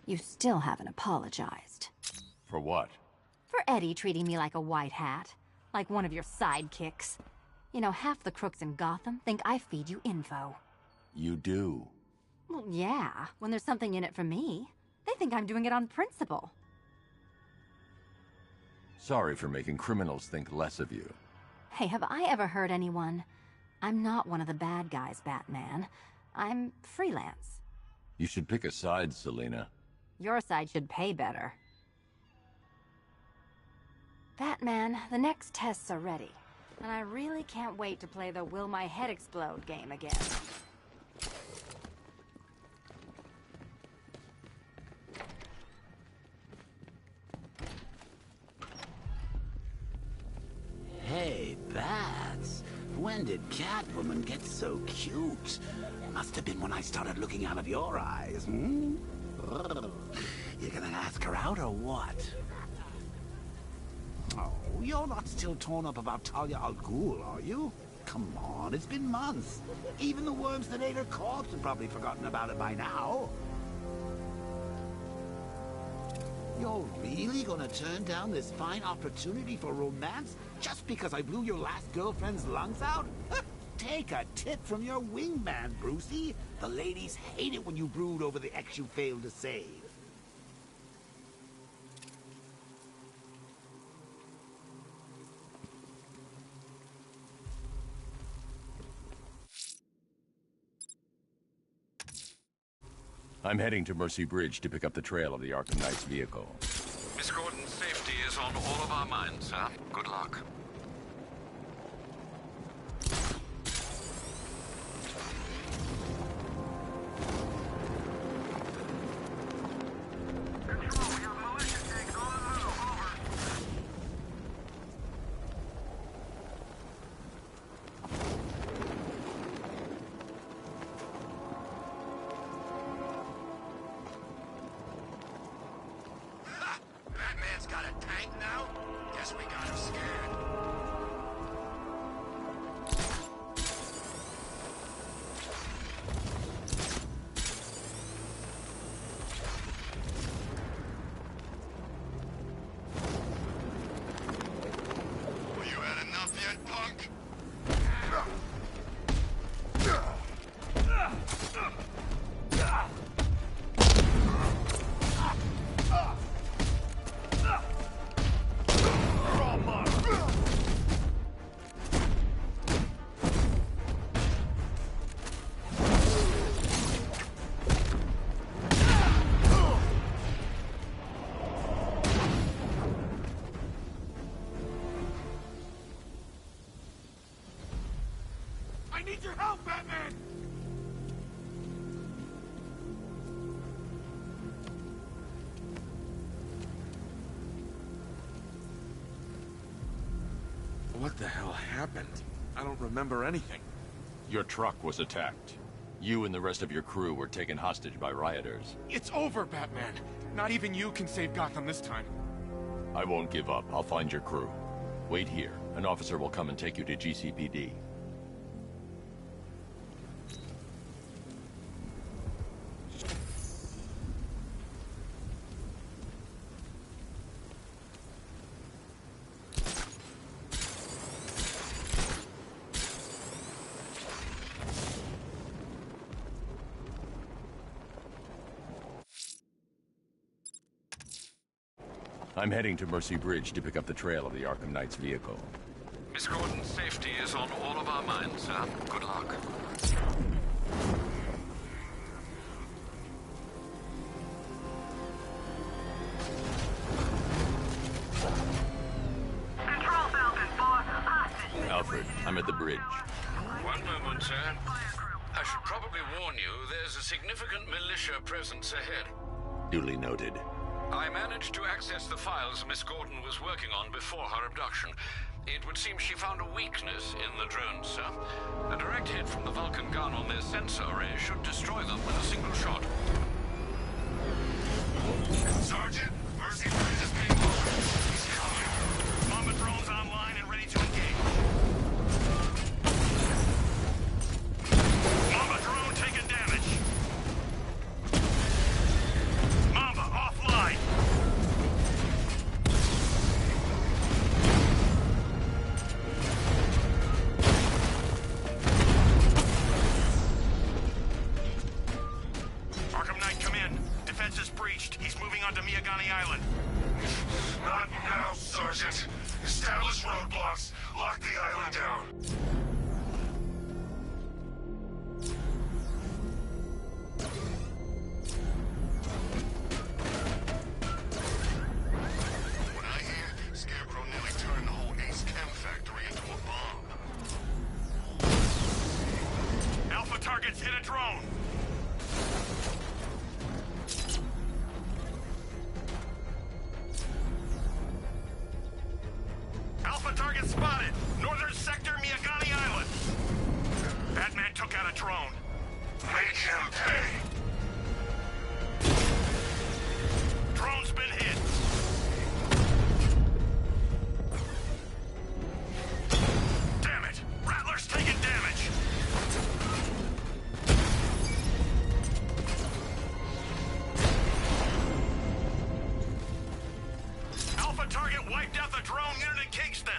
You still haven't apologized. For what? For Eddie treating me like a white hat. Like one of your sidekicks. You know, half the crooks in Gotham think I feed you info. You do. Well, yeah, when there's something in it for me. They think I'm doing it on principle. Sorry for making criminals think less of you. Hey, have I ever hurt anyone? I'm not one of the bad guys, Batman. I'm freelance. You should pick a side, Selina. Your side should pay better. Batman, the next tests are ready. And I really can't wait to play the Will My Head Explode game again. Hey, Bats. When did Catwoman get so cute? Must have been when I started looking out of your eyes, hmm? You gonna ask her out or what? Oh, you're not still torn up about Talia al Ghul, are you? Come on, it's been months. Even the worms that ate her corpse have probably forgotten about it by now. You're really gonna turn down this fine opportunity for romance just because I blew your last girlfriend's lungs out? Take a tip from your wingman, Brucey. The ladies hate it when you brood over the ex you failed to save. I'm heading to Mercy Bridge to pick up the trail of the Arkham Knight's vehicle. Miss Gordon's safety is on all of our minds, sir. Good luck. Batman's got a tank now? Guess we got him scared. Well, you had enough yet, punk? I need your help, Batman! What the hell happened? I don't remember anything. Your truck was attacked. You and the rest of your crew were taken hostage by rioters. It's over, Batman. Not even you can save Gotham this time. I won't give up. I'll find your crew. Wait here. An officer will come and take you to GCPD. I'm heading to Mercy Bridge to pick up the trail of the Arkham Knight's vehicle. Miss Gordon's safety is on all of our minds, sir. Good luck. Alfred, I'm at the bridge. One moment, sir. I should probably warn you, there's a significant militia presence ahead. Duly noted. I managed to access the files Miss Gordon was working on before her abduction. It would seem she found a weakness in the drones, sir. A direct hit from the Vulcan gun on their sensor array should destroy them with a single shot. Sergeant, Mercy Bridge is being lowered. He's coming. Bomber drones online and ready to engage. Mamba drone taking damage. Mamba offline. Arkham Knight, come in. Defense is breached. He's moving onto Miyagani targets hit a drone. Alpha target spotted. Northern sector, Miyagani Island. Batman took out a drone. Make him pay. Drone's been hit. Damn it! Rattler's taking damage. Alpha target wiped out the drone unit in Kingston.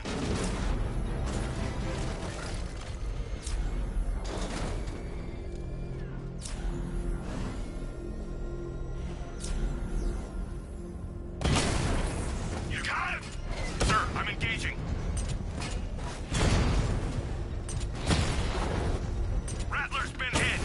You got him! Sir, I'm engaging. Rattler's been hit.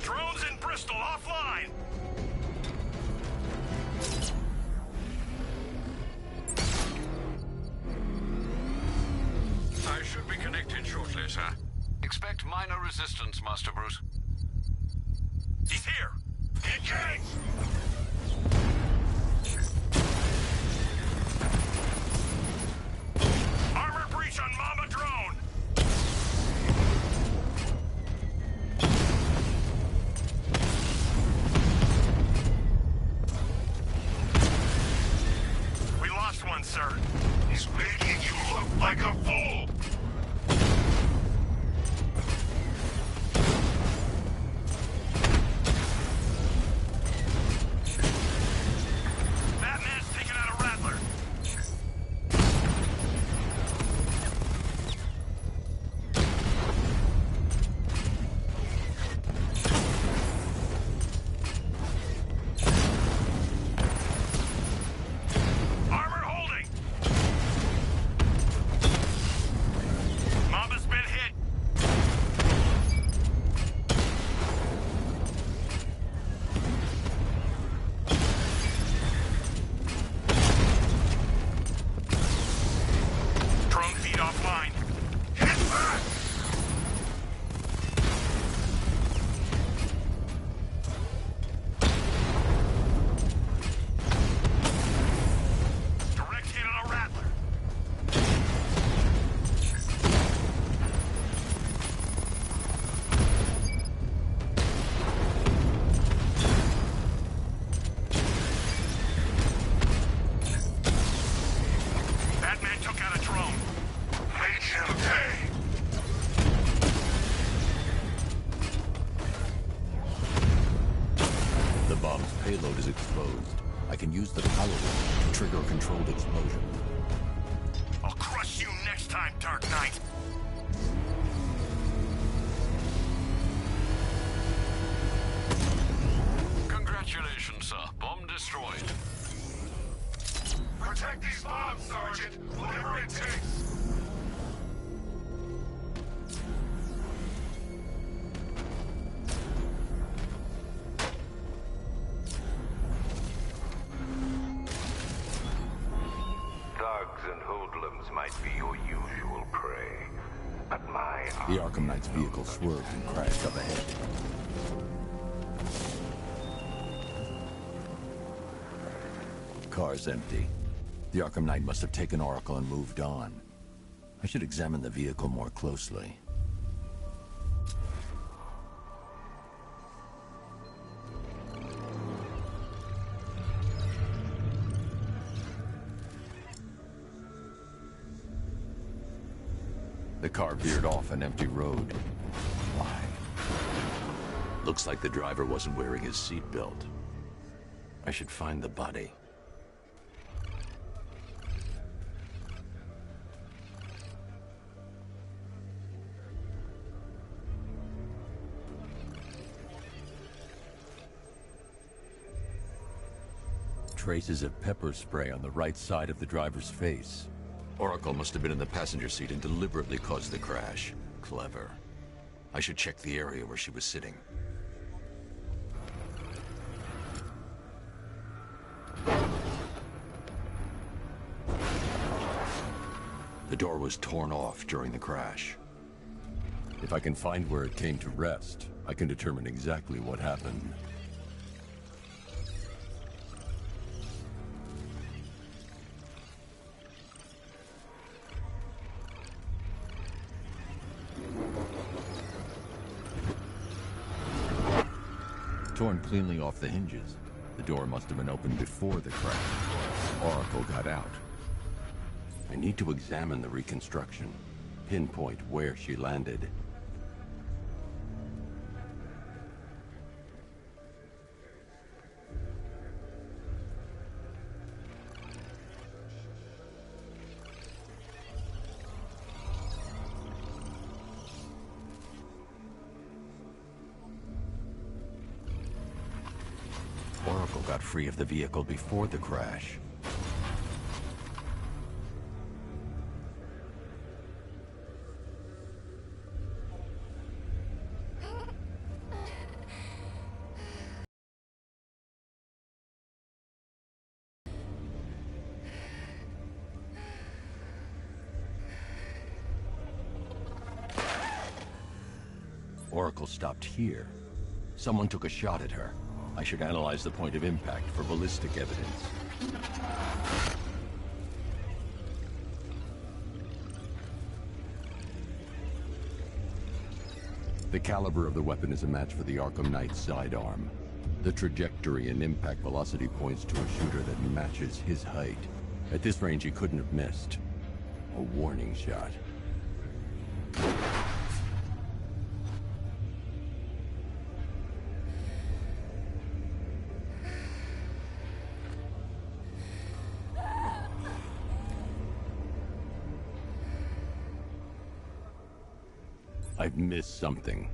Drones in Bristol offline. I should be connected shortly, sir. Expect minor resistance, Master Bruce. He's here. Engage! Armor breach on Mama drone. We lost one, sir. He's making you look like a fool. Batman's taking out a Rattler. Armor holding. Mama's been hit. Drone feed offline. Hit back! Direct hit on a Rattler. Batman took out a drone. Make him pay. The bomb's payload is exposed. I can use the power wave to trigger a controlled explosion. I'll crush you next time, Dark Knight. Congratulations, sir. Bomb destroyed. Protect these bombs, Sergeant. Whatever it takes. Thugs and hoodlums might be your usual prey, but my The Arkham Knight's vehicle swerved and crashed up ahead. Car's empty. The Arkham Knight must have taken Oracle and moved on. I should examine the vehicle more closely. The car veered off an empty road. Why? Looks like the driver wasn't wearing his seatbelt. I should find the body. Traces of pepper spray on the right side of the driver's face. Oracle must have been in the passenger seat and deliberately caused the crash. Clever. I should check the area where she was sitting. The door was torn off during the crash. If I can find where it came to rest, I can determine exactly what happened. Torn cleanly off the hinges. The door must have been opened before the crash. Oracle got out. I need to examine the reconstruction, pinpoint where she landed. Oracle got free of the vehicle before the crash. Oracle stopped here. Someone took a shot at her. I should analyze the point of impact for ballistic evidence. The caliber of the weapon is a match for the Arkham Knight sidearm. The trajectory and impact velocity points to a shooter that matches his height. At this range, he couldn't have missed. A warning shot. I've missed something.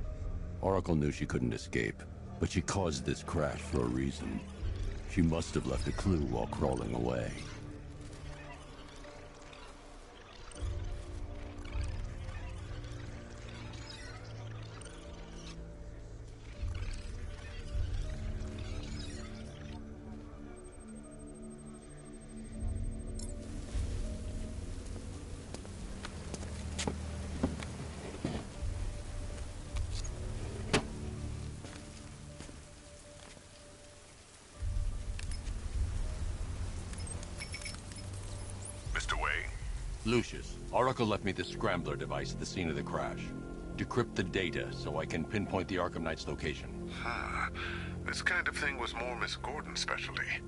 Oracle knew she couldn't escape, but she caused this crash for a reason. She must have left a clue while crawling away. Lucius, Oracle left me the scrambler device at the scene of the crash. Decrypt the data so I can pinpoint the Arkham Knight's location. This kind of thing was more Miss Gordon's specialty.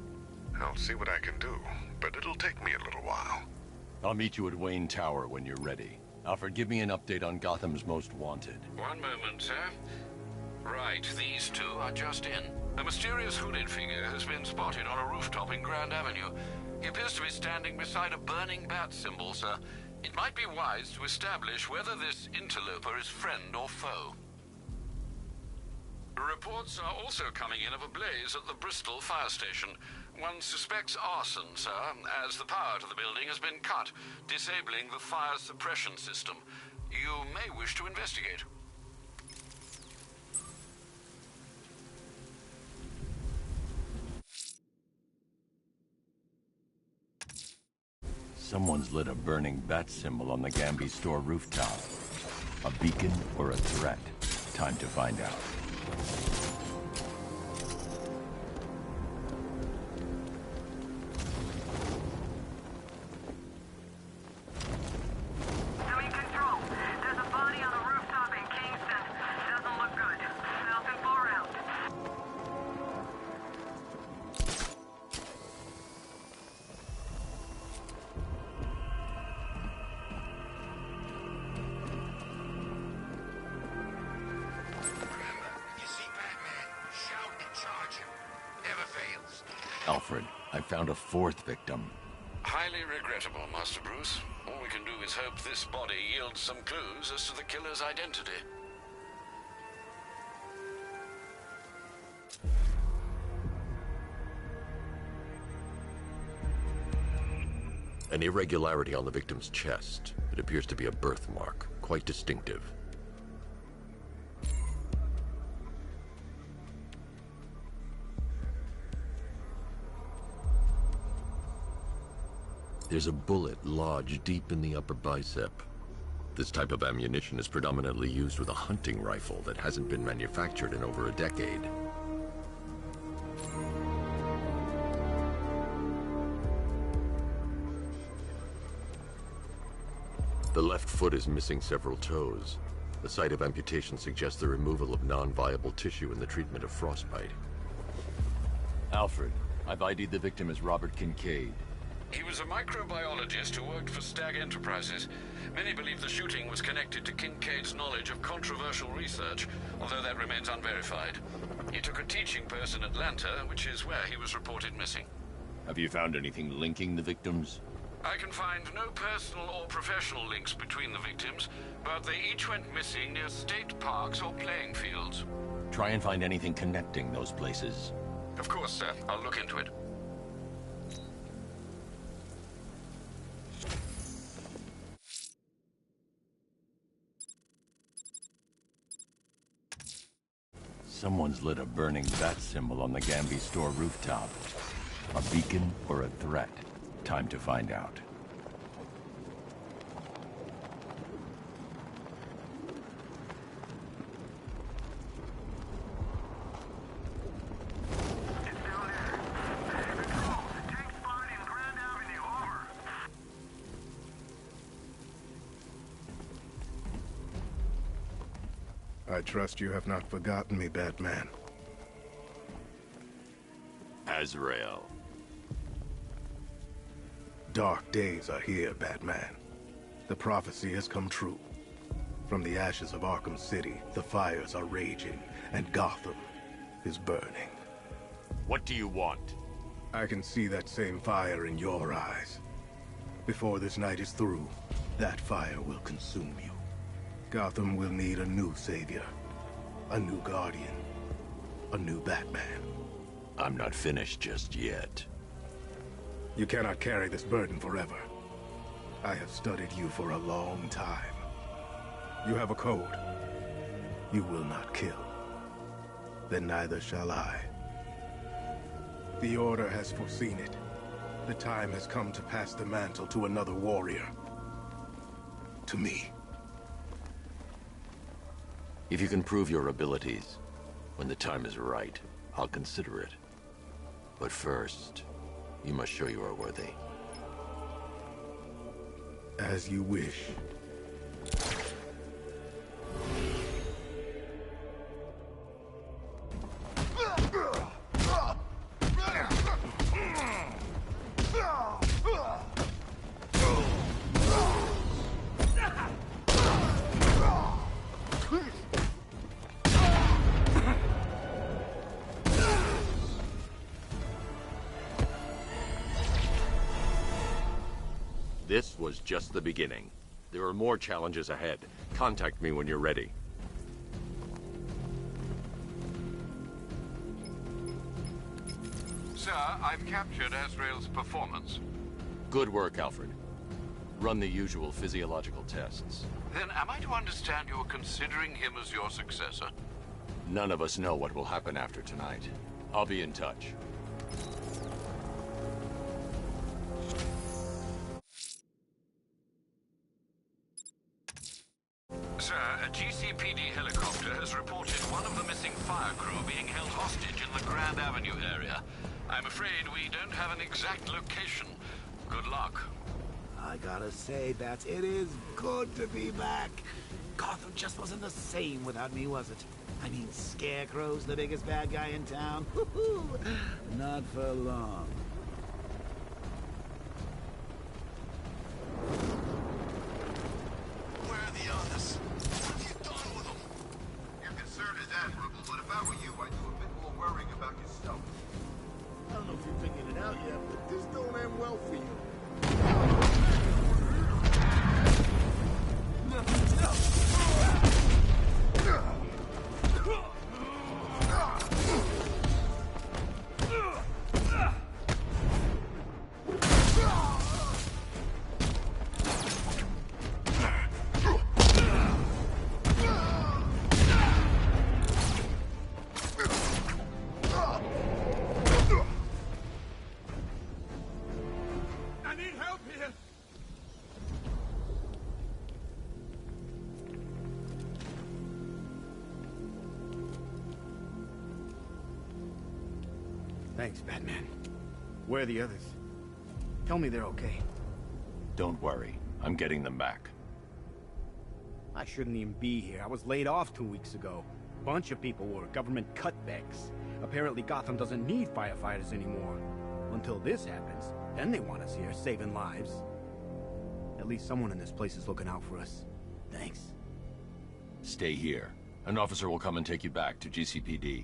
I'll see what I can do, but it'll take me a little while. I'll meet you at Wayne Tower when you're ready. Alfred, give me an update on Gotham's Most Wanted. One moment, sir. Right, these two are just in. A mysterious hooded figure has been spotted on a rooftop in Grand Avenue. He appears to be standing beside a burning bat symbol, sir. It might be wise to establish whether this interloper is friend or foe. Reports are also coming in of a blaze at the Bristol fire station. One suspects arson, sir, as the power to the building has been cut, disabling the fire suppression system. You may wish to investigate. Someone's lit a burning bat symbol on the Gamby store rooftop. A beacon or a threat? Time to find out. Doing control. There's a body on a rooftop in Kingston. Doesn't look good. Falcon 4 out. Alfred, I found a fourth victim. Highly regrettable, Master Bruce. All we can do is hope this body yields some clues as to the killer's identity. An irregularity on the victim's chest. It appears to be a birthmark, quite distinctive. There's a bullet lodged deep in the upper bicep. This type of ammunition is predominantly used with a hunting rifle that hasn't been manufactured in over a decade. The left foot is missing several toes. The site of amputation suggests the removal of non-viable tissue in the treatment of frostbite. Alfred, I've ID'd the victim as Robert Kincaid. He was a microbiologist who worked for Stag Enterprises. Many believe the shooting was connected to Kincaid's knowledge of controversial research, although that remains unverified. He took a teaching post in Atlanta, which is where he was reported missing. Have you found anything linking the victims? I can find no personal or professional links between the victims, but they each went missing near state parks or playing fields. Try and find anything connecting those places. Of course, sir. I'll look into it. Someone's lit a burning bat symbol on the Gamby store rooftop. A beacon or a threat? Time to find out. I trust you have not forgotten me, Batman. Azrael. Dark days are here, Batman. The prophecy has come true. From the ashes of Arkham City, the fires are raging, and Gotham is burning. What do you want? I can see that same fire in your eyes. Before this night is through, that fire will consume you. Gotham will need a new savior, a new guardian, a new Batman. I'm not finished just yet. You cannot carry this burden forever. I have studied you for a long time. You have a code. You will not kill. Then neither shall I. The Order has foreseen it. The time has come to pass the mantle to another warrior. To me. If you can prove your abilities, when the time is right, I'll consider it. But first, you must show you are worthy. As you wish. This was just the beginning. There are more challenges ahead. Contact me when you're ready. Sir, I've captured Azrael's performance. Good work, Alfred. Run the usual physiological tests. Then am I to understand you're considering him as your successor? None of us know what will happen after tonight. I'll be in touch. Sir, a GCPD helicopter has reported one of the missing fire crew being held hostage in the Grand Avenue area. I'm afraid we don't have an exact location. Good luck. I gotta say, Bats, it is good to be back. Gotham just wasn't the same without me, was it? I mean, Scarecrow's the biggest bad guy in town. Not for long. Where are the others? What have you done with them? Your concern is admirable, but if I were you, I'd do a bit more worrying about yourself. I don't know if you're figured it out yet, but this don't end well for you. Thanks, Batman. Where are the others? Tell me they're okay. Don't worry. I'm getting them back. I shouldn't even be here. I was laid off 2 weeks ago. Bunch of people were government cutbacks. Apparently Gotham doesn't need firefighters anymore. Until this happens, then they want us here, saving lives. At least someone in this place is looking out for us. Thanks. Stay here. An officer will come and take you back to GCPD.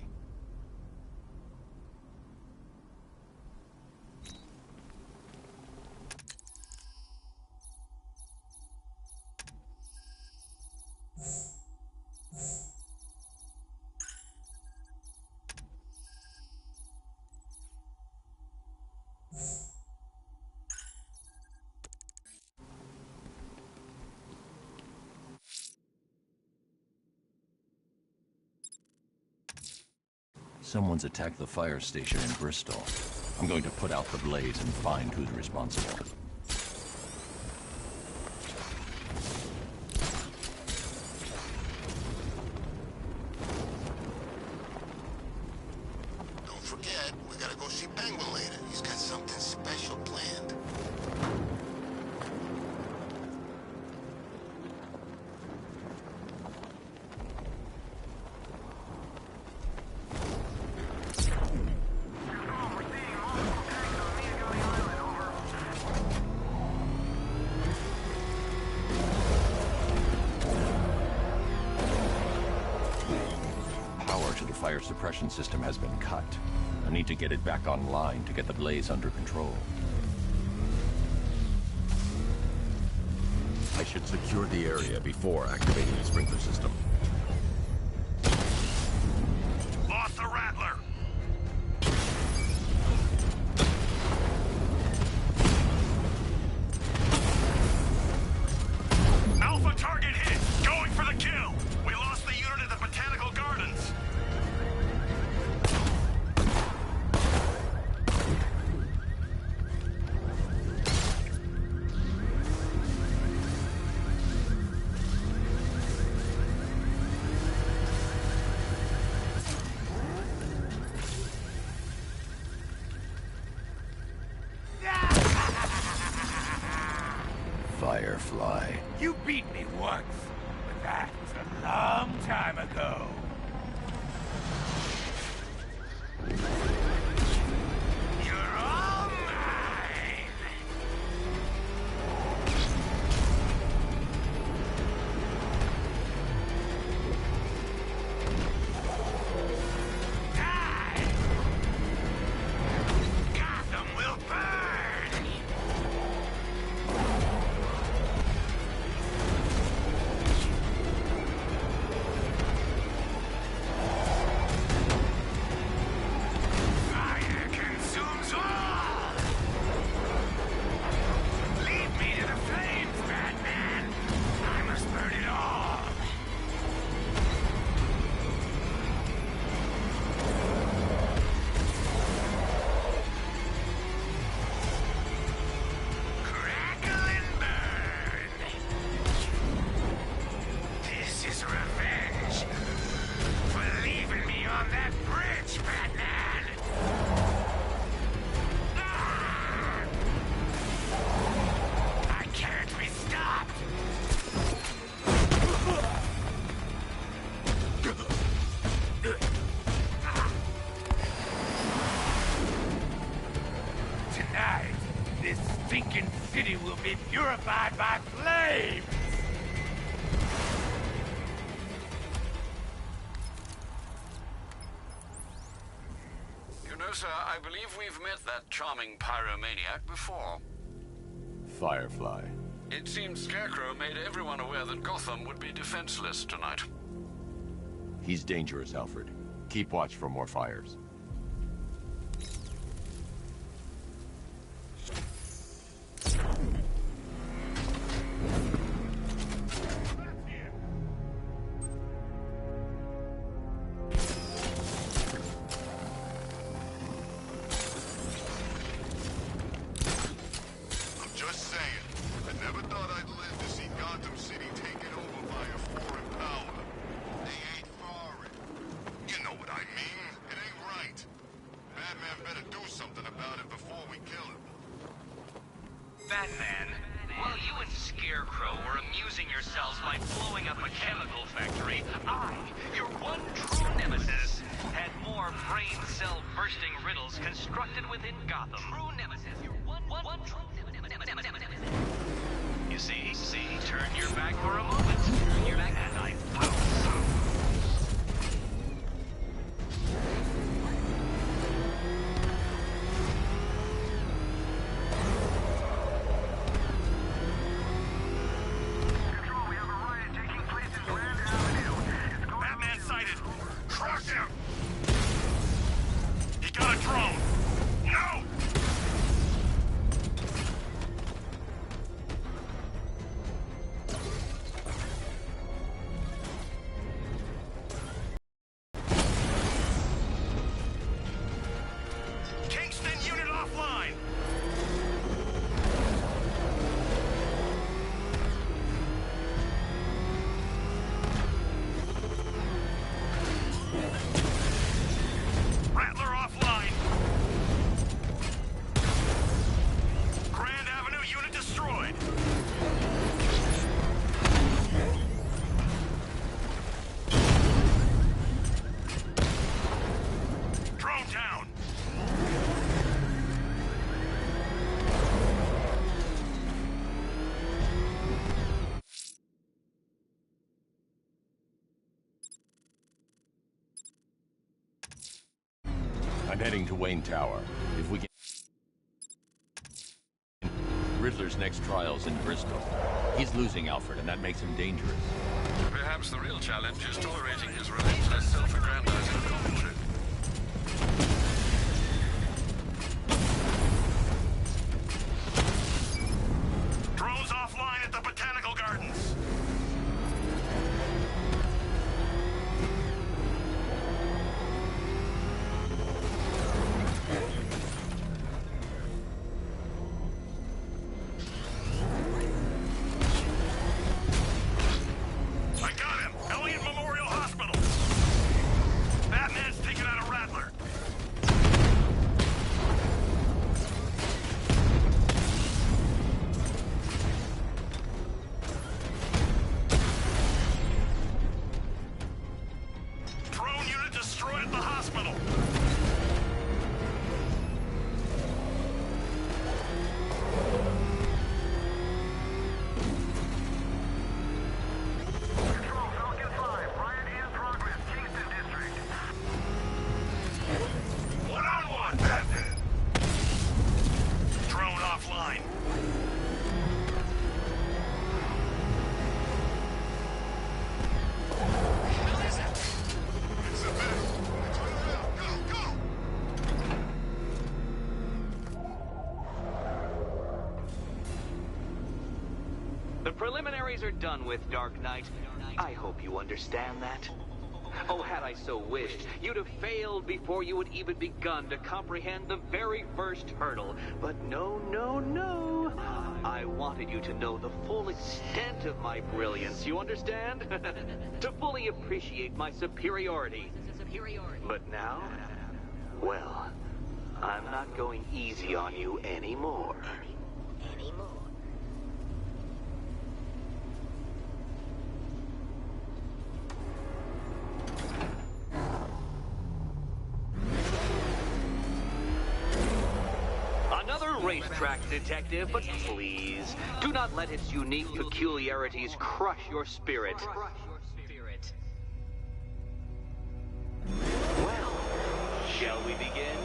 Someone's attacked the fire station in Bristol. I'm going to put out the blaze and find who's responsible. Don't forget, we gotta go see Penguin later. He's got something special planned. Fire suppression system has been cut. I need to get it back online to get the blaze under control. I should secure the area before activating the sprinkler system. Lost the Rattler! Alpha target hit! Going for the kill! We lost the unit at the Botanical Gardens! Firefly. You beat me once, but that was a long time ago. You're all mine! Die! Gotham will burn! City will be purified by flames! You know, sir, I believe we've met that charming pyromaniac before. Firefly. It seems Scarecrow made everyone aware that Gotham would be defenseless tonight. He's dangerous, Alfred. Keep watch for more fires. It ain't right. within Gotham. True nemesis. One true nemesis. You see, turn your back for a moment. Turn your back, and I pounce. I'm heading to Wayne Tower. If we can... Riddler's next trial's in Bristol. He's losing Alfred, and that makes him dangerous. Perhaps the real challenge is tolerating his relentless self-aggrandizing commentary. Drones offline at the Botanical Gardens. The preliminaries are done with, Dark Knight. I hope you understand that. Oh, had I so wished, you'd have failed before you had even begun to comprehend the very first hurdle. But no, no, no. I wanted you to know the full extent of my brilliance, you understand? To fully appreciate my superiority. But now, well, I'm not going easy on you anymore. Racetrack detective, but please, do not let its unique peculiarities crush your spirit. Well, shall we begin?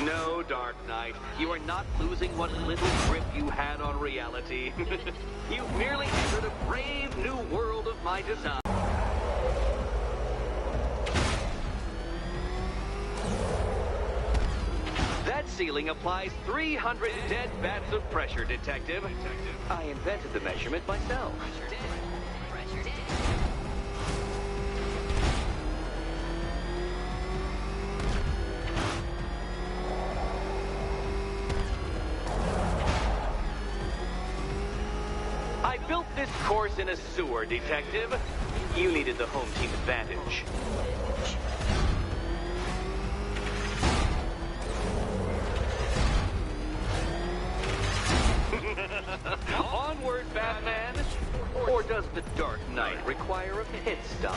No, Dark Knight, you are not losing what little grip you had on reality. You've merely entered a brave new world of my design. That ceiling applies 300 dead bats of pressure, Detective. I invented the measurement myself. I built this course in a sewer, Detective. You needed the home team advantage. Onward, Batman! Or does the Dark Knight require a pit stop?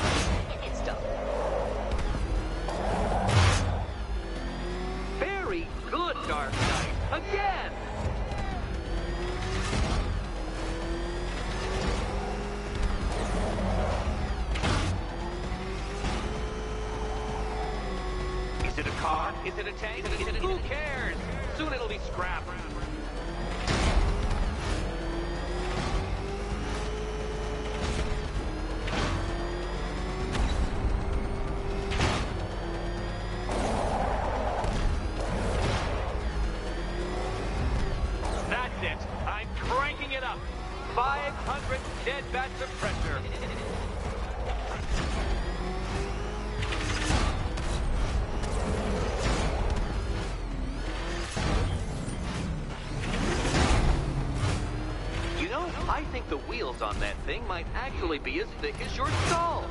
Is it a tank? Who cares? Soon it'll be scrapped. That's it. I'm cranking it up. 500 dead bats of pressure. You know, I think the wheels on that thing might actually be as thick as your skull.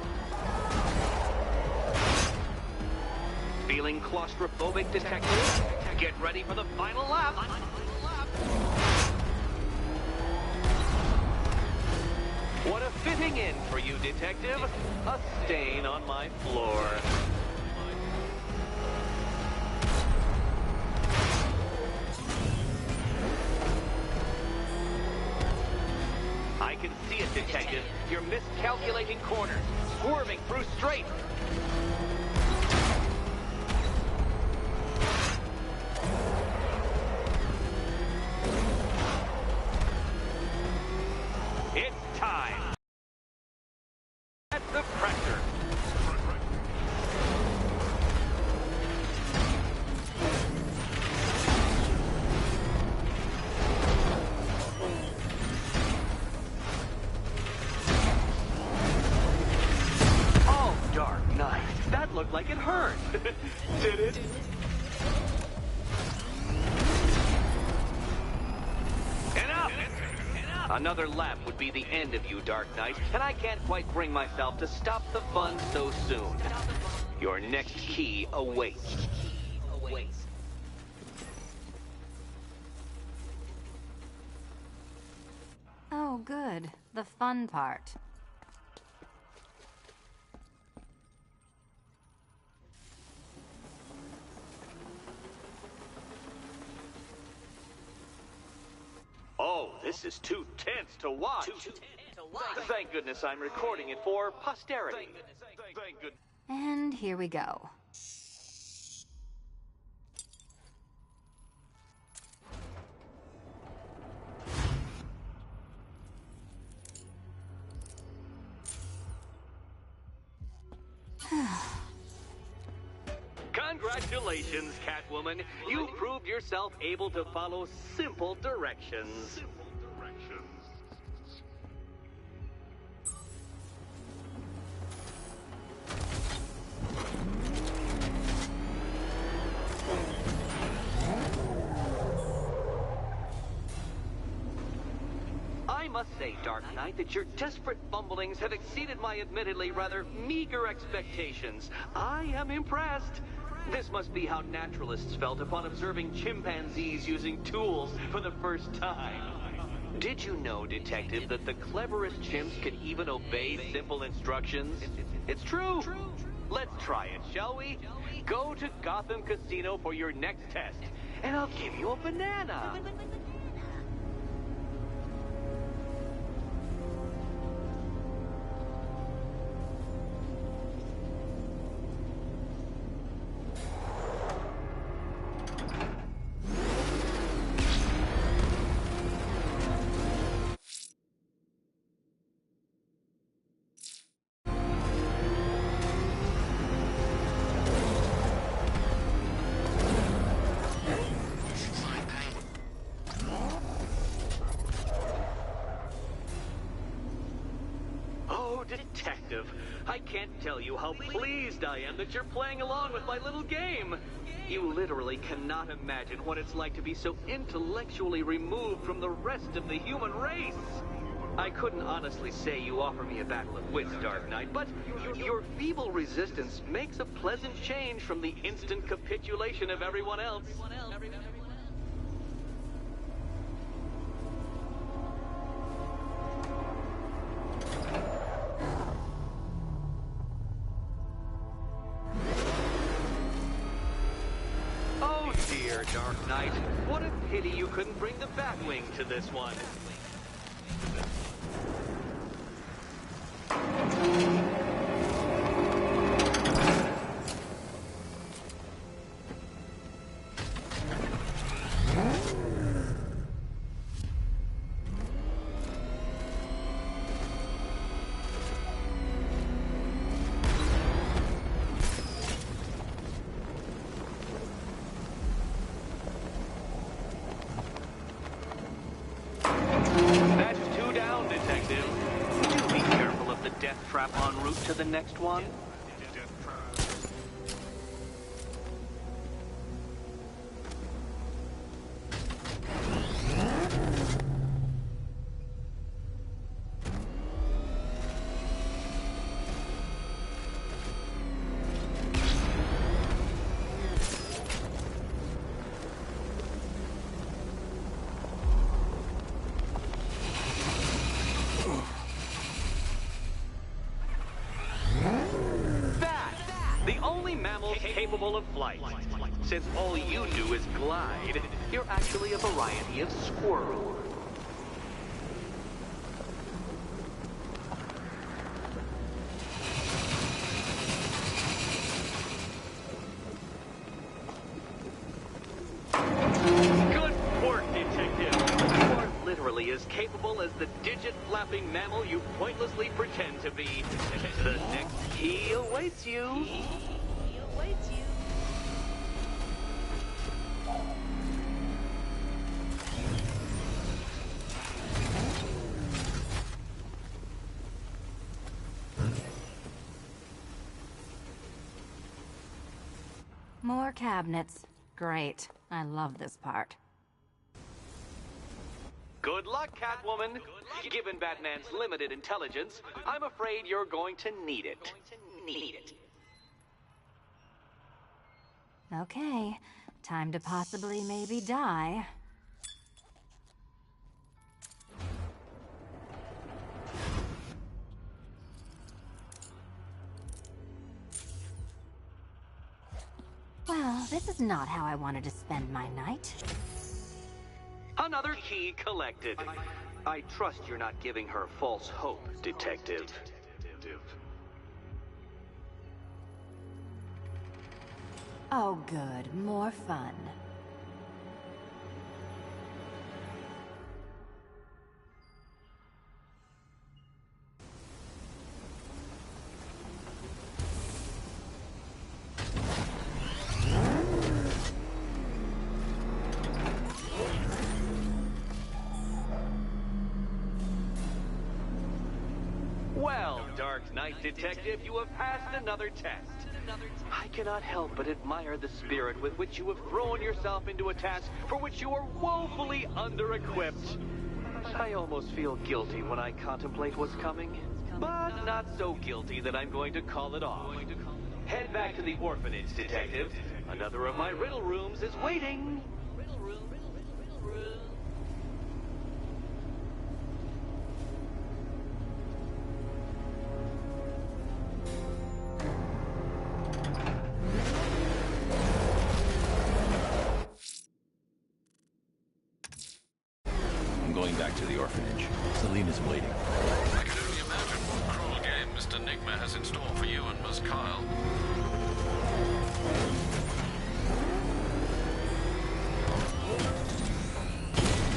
Feeling claustrophobic, detective? Get ready for the final lap. What a fitting end for you, detective. A stain on my floor. I can see it, detective. You're miscalculating corners, swerving through straight. It's time. That's the pressure. Oh, Dark Knight. That looked like it hurt. Did it? Enough! Another lap would be the end of you, Dark Knight, and I can't quite bring myself to stop the fun so soon. Your next key awaits. Oh, good. The fun part. Oh, this is too tense to watch. Thank goodness I'm recording it for posterity. Thank goodness. And here we go. Congratulations, Catwoman. You proved yourself able to follow simple directions. I must say, Dark Knight, that your desperate fumblings have exceeded my admittedly rather meager expectations. I am impressed. This must be how naturalists felt upon observing chimpanzees using tools for the first time. Did you know, Detective, that the cleverest chimps can even obey simple instructions? It's true. Let's try it, shall we? Go to Gotham Casino for your next test, and I'll give you a banana. Detective, I can't tell you how pleased I am that you're playing along with my little game. You literally cannot imagine what it's like to be so intellectually removed from the rest of the human race. I couldn't honestly say you offer me a battle of wits, Dark Knight, but your feeble resistance makes a pleasant change from the instant capitulation of everyone else. Oh dear, Dark Knight. What a pity you couldn't bring the Batwing to this one. death trap en route to the next one? Capable of flight. Since all you do is glide, you're actually a variety of squirrel. Good work, Detective. You are literally as capable as the digit-flapping mammal you pointlessly pretend to be. The next key awaits you. More cabinets. Great. I love this part. Good luck, Catwoman. Given Batman's limited intelligence, I'm afraid you're going to need it. Okay. Time to possibly maybe die. Well, this is not how I wanted to spend my night. Another key collected. I trust you're not giving her false hope, Detective. Oh, good. More fun. Well, Dark Knight Detective, you have passed another test. I cannot help but admire the spirit with which you have thrown yourself into a task for which you are woefully under-equipped. I almost feel guilty when I contemplate what's coming, but not so guilty that I'm going to call it off. Head back to the orphanage, Detective. Another of my riddle rooms is waiting. Going back to the orphanage. Selena's waiting. I can only imagine what cruel game Mr. Nigma has in store for you and Miss Kyle.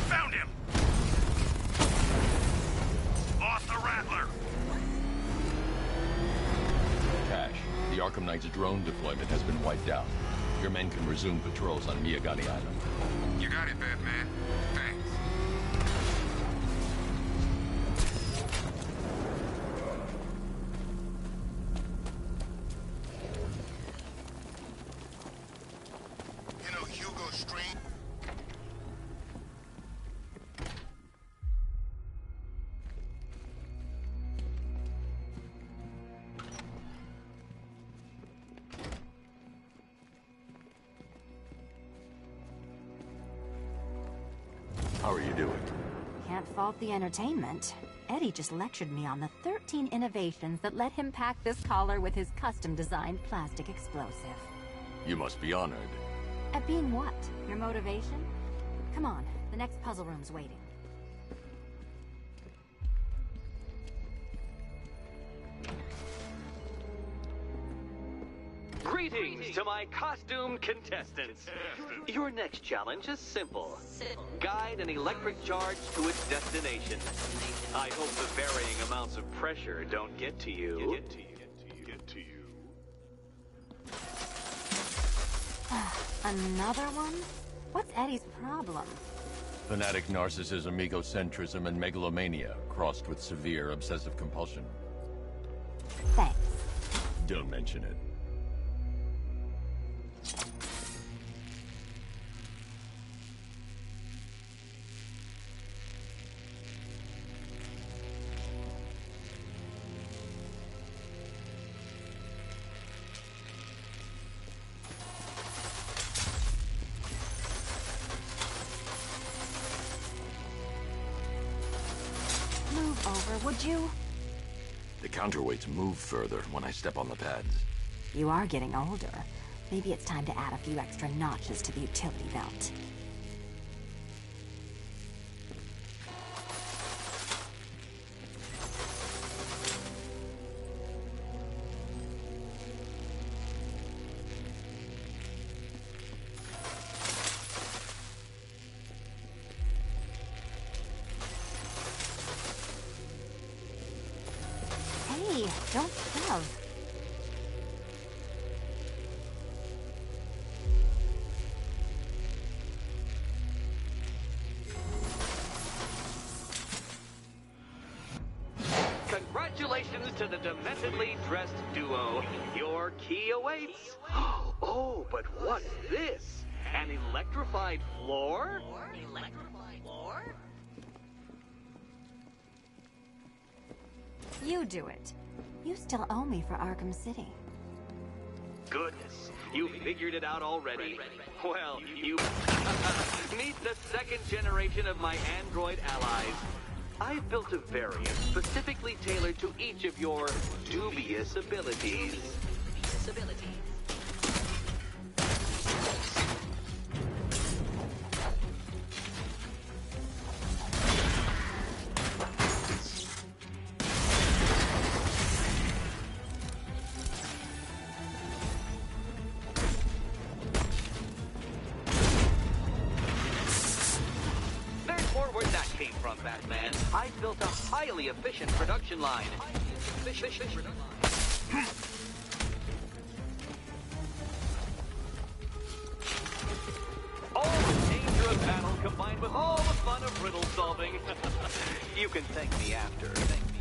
Found him! Lost the Rattler! Cash, the Arkham Knight's drone deployment has been wiped out. Your men can resume patrols on Miyagani Island. You got it, Batman. Thanks. You know Hugo Strange? How are you doing? Can't fault the entertainment. Eddie just lectured me on the 13 innovations that let him pack this collar with his custom-designed plastic explosive. You must be honored. At being what? Your motivation? Come on, the next puzzle room's waiting. Greetings to my costumed contestants. Your next challenge is simple. Guide an electric charge to its destination. I hope the varying amounts of pressure don't get to you. Another one? What's Eddie's problem? Fanatic narcissism, egocentrism, and megalomania, crossed with severe obsessive compulsion. Thanks. Don't mention it. Move over, would you? The counterweights move further when I step on the pads. You are getting older. Maybe it's time to add a few extra notches to the utility belt. Hey, don't shove. Congratulations to the dementedly dressed duo. Your key awaits. Oh, but what's this? An electrified floor? Electrified floor? You do it. You still owe me for Arkham City. Goodness, you figured it out already. Well, you meet the second generation of my android allies. I've built a variant specifically tailored to each of your dubious abilities. There's more where that came from, Batman. I built a highly efficient production line. All the danger of battle combined with all the fun of riddle solving. You can thank me after. Thank me.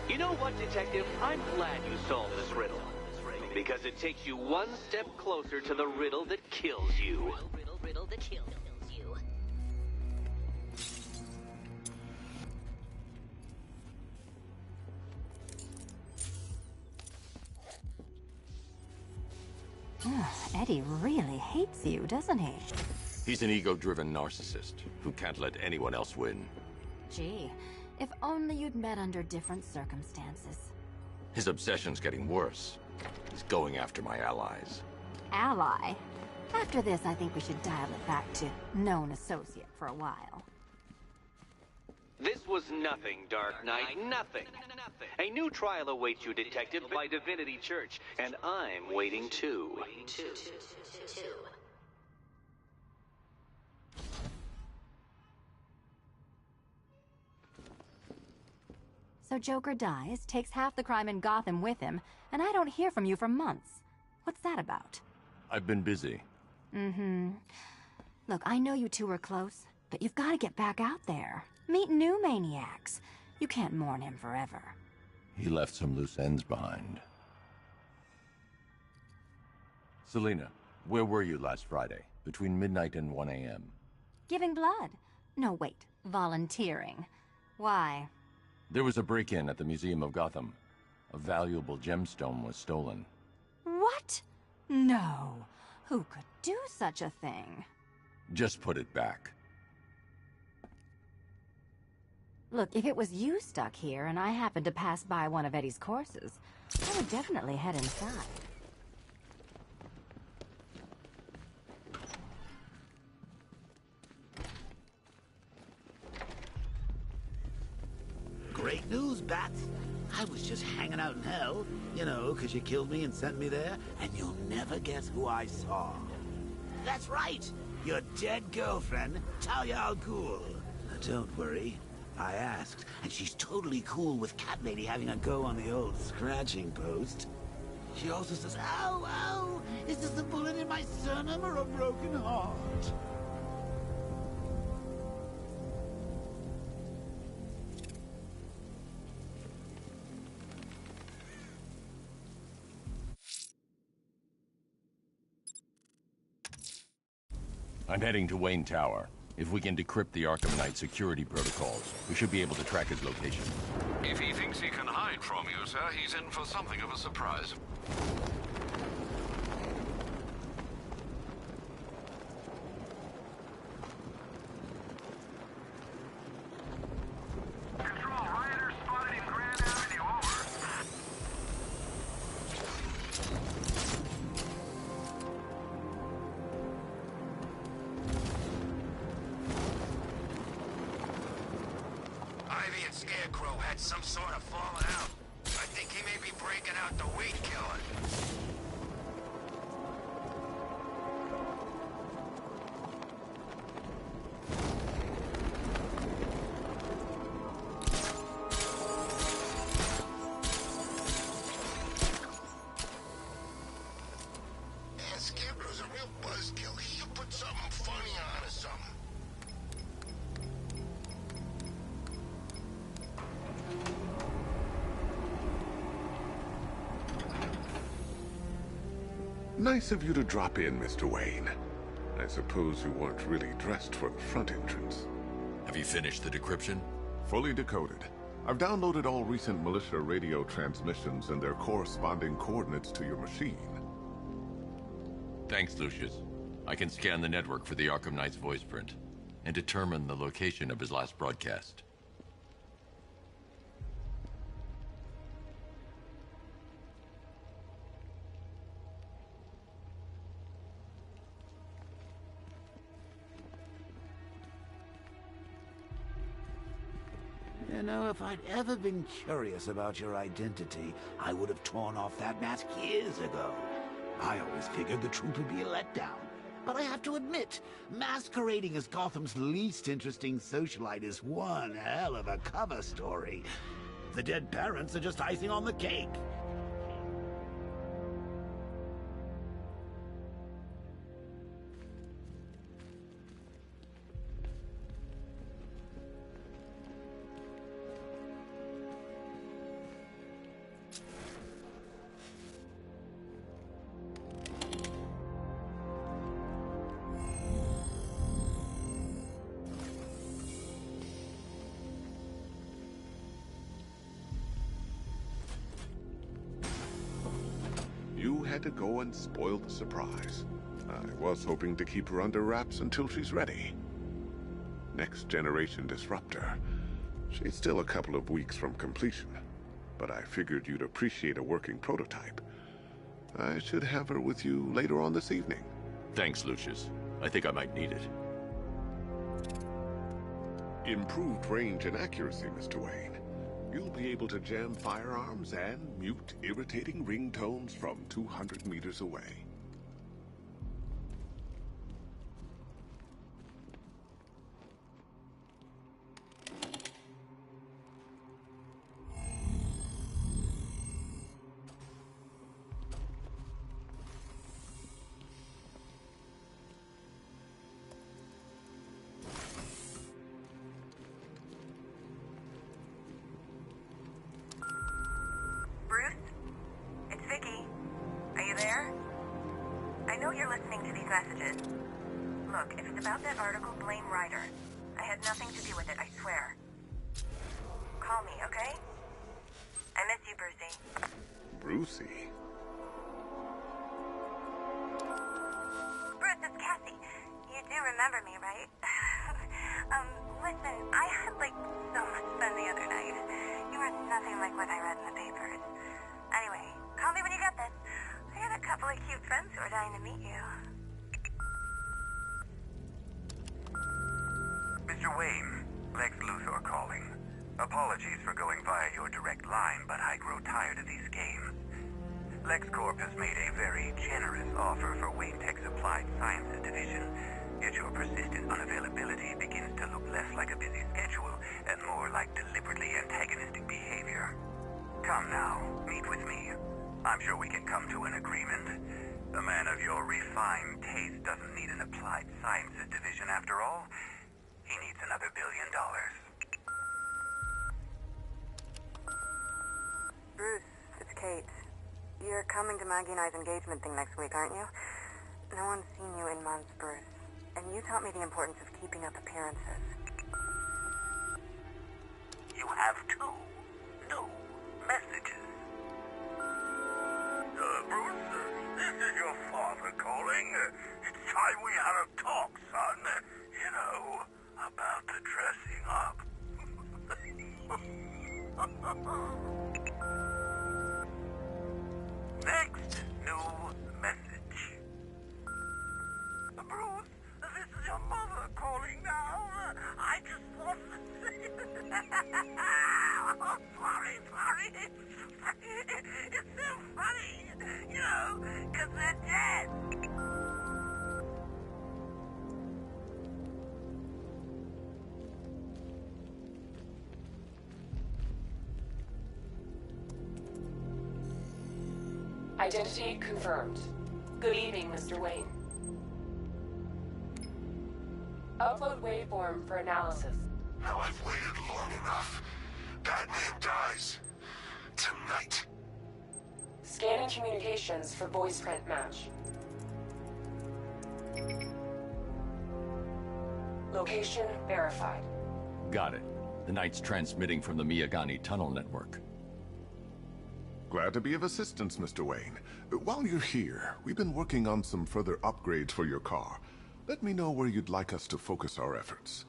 You know what, Detective? I'm glad you solved this riddle. Because it takes you one step closer to the riddle that kills you. Riddle that kills you. Eddie really hates you, doesn't he? He's an ego-driven narcissist who can't let anyone else win. Gee, if only you'd met under different circumstances. His obsession's getting worse. He's going after my allies. Ally? After this, I think we should dial it back to known associate for a while. This was nothing, Dark Knight, nothing. A new trial awaits you, Detective, by Divinity Church, and I'm waiting too. So Joker dies, takes half the crime in Gotham with him, and I don't hear from you for months. What's that about? I've been busy. Look, I know you two were close, but you've got to get back out there. Meet new maniacs. You can't mourn him forever. He left some loose ends behind. Selina, where were you last Friday, between midnight and 1 a.m.? Giving blood. No, wait. Volunteering. Why? There was a break-in at the Museum of Gotham. A valuable gemstone was stolen. What? No. Who could do such a thing? Just put it back. Look, if it was you stuck here and I happened to pass by one of Eddie's courses, I would definitely head inside. Great news, Bat. I was just hanging out in hell, you know, because you killed me and sent me there, and you'll never guess who I saw. That's right, your dead girlfriend, Talia al Ghul. Now, don't worry, I asked, and she's totally cool with Cat Lady having a go on the old scratching post. She also says, ow, ow, is this a bullet in my sternum or a broken heart? I'm heading to Wayne Tower. If we can decrypt the Arkham Knight security protocols, we should be able to track his location. If he thinks he can hide from you, sir, he's in for something of a surprise. Ivy and Scarecrow had some sort of falling out. I think he may be breaking out the weed killer. Man, Scarecrow's a real buzzkill. He'll put something funny on or something. Nice of you to drop in, Mr. Wayne. I suppose you weren't really dressed for the front entrance. Have you finished the decryption? Fully decoded. I've downloaded all recent militia radio transmissions and their corresponding coordinates to your machine. Thanks, Lucius. I can scan the network for the Arkham Knight's voice print and determine the location of his last broadcast. You know, if I'd ever been curious about your identity, I would have torn off that mask years ago. I always figured the truth would be a letdown. But I have to admit, masquerading as Gotham's least interesting socialite is one hell of a cover story. The dead parents are just icing on the cake. You had to go and spoil the surprise. I was hoping to keep her under wraps until she's ready. Next generation disruptor. She's still a couple of weeks from completion, but I figured you'd appreciate a working prototype. I should have her with you later on this evening. Thanks, Lucius. I think I might need it. Improved range and accuracy, Mr. Wayne. You'll be able to jam firearms and mute irritating ringtones from 200 meters away. Messages. Look, if it's about that article, blame Ryder. I had nothing to do with it, I swear. Call me, okay? I miss you, Brucey. Brucey? Bruce, it's Cassie. You do remember me, right? Listen, I had, so much fun the other night. You were nothing like what I read in the papers. Anyway, call me when you get this. I got a couple of cute friends who are dying to meet you. Mr. Wayne, Lex Luthor calling. Apologies for going via your direct line, but I grow tired of these games. LexCorp has made a very generous offer for Wayne Tech's Applied Sciences Division. Yet your persistent unavailability begins to look less like a busy schedule and more like deliberately antagonistic behavior. Come now, meet with me. I'm sure we can come to an agreement. A man of your refined taste doesn't need an applied sciences division after all. He needs another $1 billion. Bruce, it's Kate. You're coming to Maggie and I's engagement thing next week, aren't you? No one's seen you in months, Bruce. And you taught me the importance of keeping up appearances. You have two new messages. Bruce, this is your father calling. It's time we had a talk, son. You know, about the dressing up. Next new message. Bruce, this is your mother calling now. I just want to say... Oh, sorry. It's so funny, you know, because they're dead. Identity confirmed. Good evening, Mr. Wayne. Upload waveform for analysis. Now I've waited long enough. Batman dies. Tonight. Scanning communications for voice print match. Location verified. Got it. The Knight's transmitting from the Miyagani tunnel network. Glad to be of assistance, Mr. Wayne. While you're here, we've been working on some further upgrades for your car. Let me know where you'd like us to focus our efforts.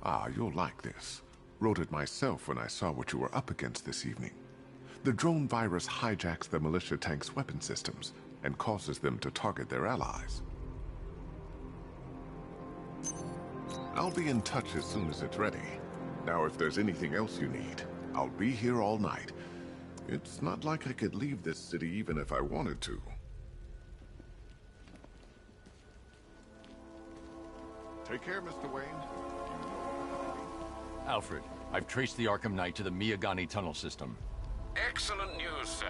Ah, you'll like this. Wrote it myself when I saw what you were up against this evening. The drone virus hijacks the militia tank's weapon systems and causes them to target their allies. I'll be in touch as soon as it's ready. Now, if there's anything else you need, I'll be here all night. It's not like I could leave this city even if I wanted to. Take care, Mr. Wayne. Alfred, I've traced the Arkham Knight to the Miyagani tunnel system. Excellent news, sir.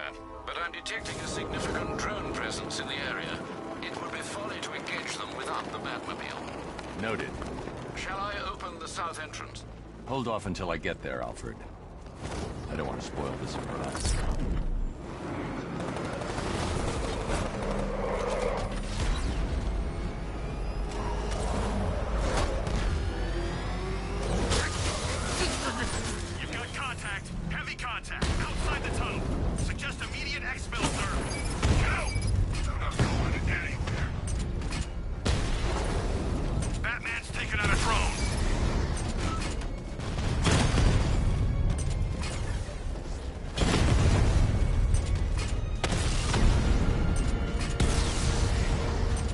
But I'm detecting a significant drone presence in the area. It would be folly to engage them without the Batmobile. Noted. Shall I open the south entrance? Hold off until I get there, Alfred. I don't want to spoil the surprise. You've got contact. Heavy contact. Outside the tunnel. Suggest immediate exfil, sir. Go! I'm not going anywhere. Batman's taken out a drone.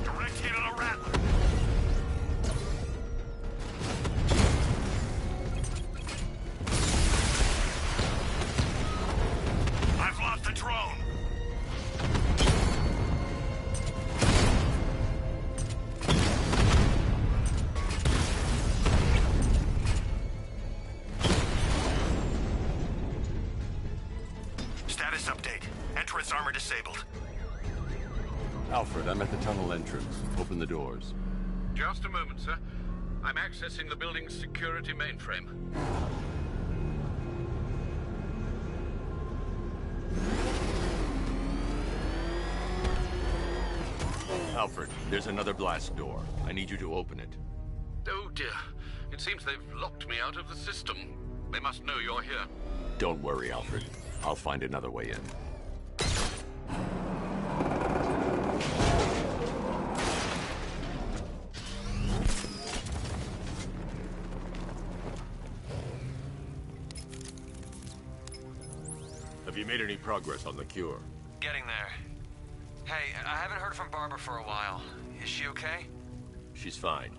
Direct hit on a rattler. I've lost the drone. Status update. Entrance armor disabled. Alfred, I'm at the tunnel entrance. Open the doors. Just a moment, sir. I'm accessing the building's security mainframe. Alfred, there's another blast door. I need you to open it. Oh dear. It seems they've locked me out of the system. They must know you're here. Don't worry, Alfred. I'll find another way in. Have you made any progress on the cure? Getting there. Hey, I haven't heard from Barbara for a while. Is she okay? She's fine.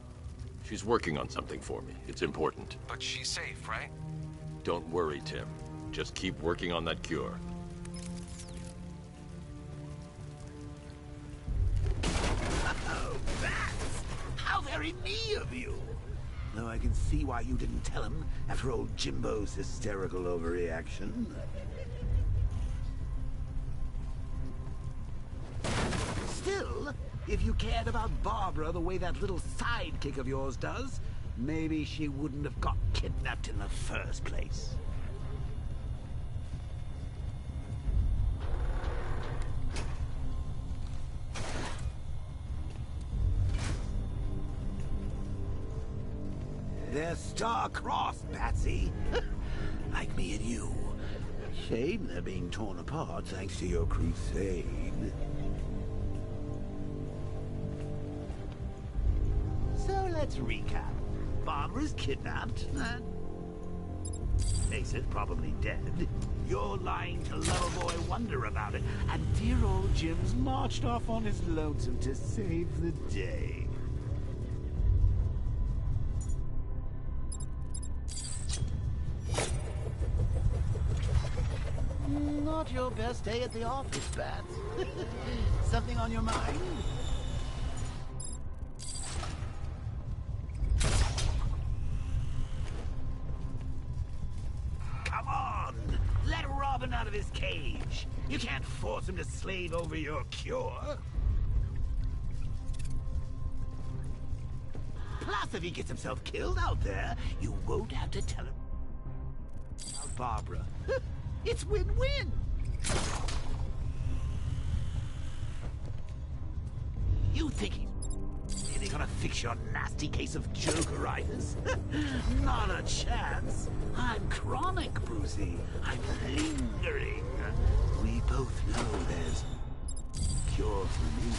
She's working on something for me. It's important. But she's safe, right? Don't worry, Tim. Just keep working on that cure. Oh, bats! How very me of you! Though I can see why you didn't tell him after old Jimbo's hysterical overreaction. Still, if you cared about Barbara the way that little sidekick of yours does, maybe she wouldn't have got kidnapped in the first place. They're star-crossed, Patsy. Like me and you. Shame they're being torn apart thanks to your crusade. So let's recap. Barbara's kidnapped. Face it, probably dead. You're lying to Loverboy Wonder about it. And dear old Jim's marched off on his lonesome to save the day. Not your best day at the office, Bats. Something on your mind? Come on! Let Robin out of his cage. You can't force him to slave over your cure. Plus, if he gets himself killed out there, you won't have to tell him about Barbara. It's win-win! You think he's really gonna fix your nasty case of jokeritis? Not a chance. I'm chronic, Brucey. I'm lingering. We both know there's a cure for me.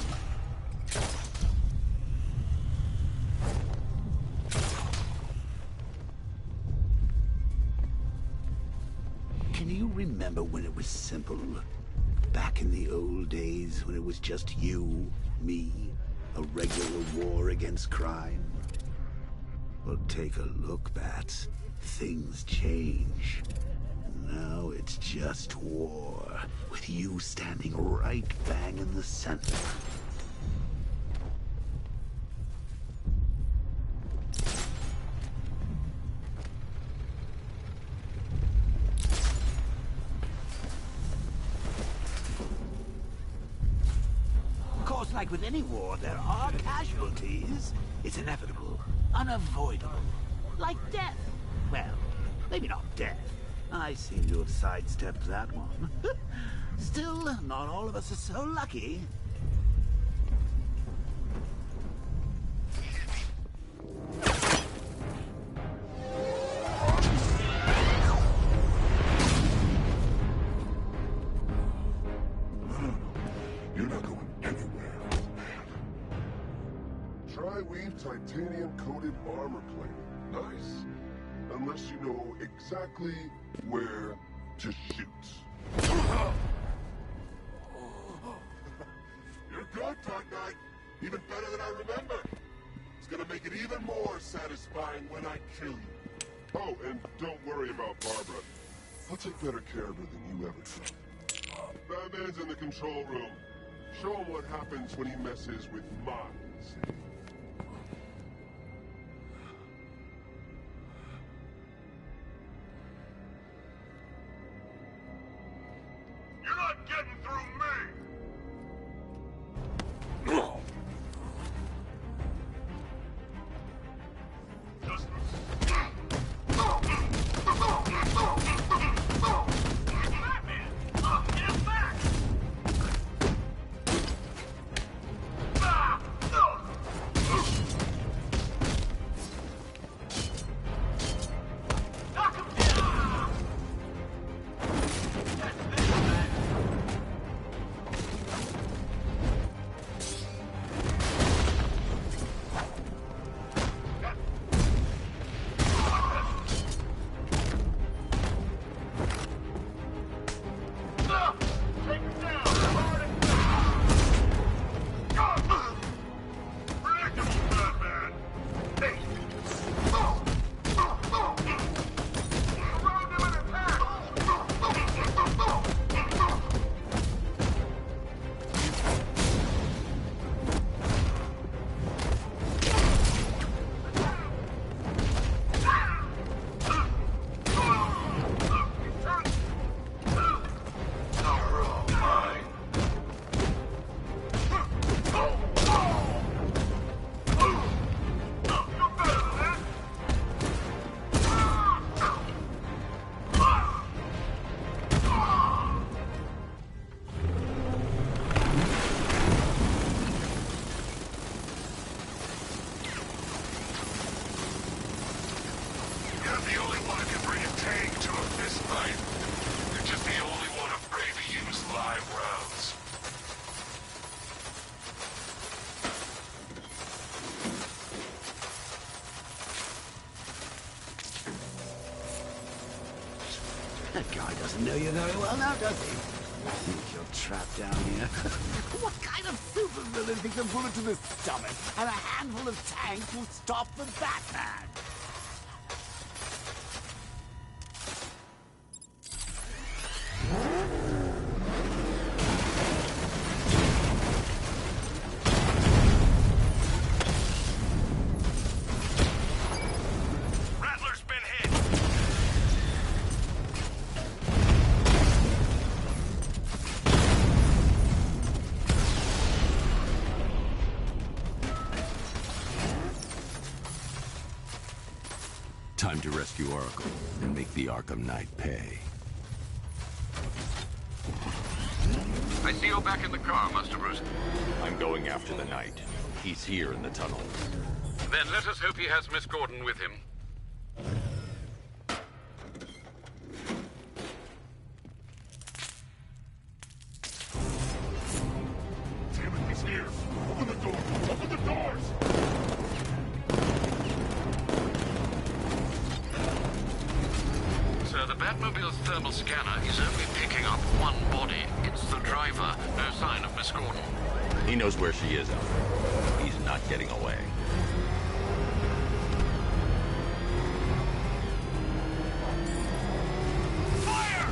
Can you remember when it was simple? Back in the old days when it was just you, me, a regular war against crime? Well, take a look, Bats. Things change. Now it's just war, with you standing right bang in the center. Like with any war, there are casualties. It's inevitable, unavoidable. Like death. Well, maybe not death. I seem to have sidestepped that one. Still, not all of us are so lucky. Titanium-coated armor plate. Nice. Unless you know exactly where to shoot. You're good, Dark Knight. Even better than I remember. It's gonna make it even more satisfying when I kill you. Oh, and don't worry about Barbara. I'll take better care of her than you ever could. Batman's in the control room. Show him what happens when he messes with minds. You're not getting through me! That guy doesn't know you very well now, does he? Think you're trapped down here? What kind of supervillain thinks a bullet to the stomach and a handful of tanks will stop the Batman? Rattler's been hit. Time to rescue Oracle and make the Arkham Knight pay. I see you're back in the car, Master Bruce. I'm going after the Knight. He's here in the tunnels. Then let us hope he has Miss Gordon with him. Damn it, he's here! Open the door! Open the doors! Sir, the Batmobile's thermal scanner is only picking up one body. It's the driver. No sign of Miss Gordon. He knows where she is, Alfred. He's not getting away. Fire!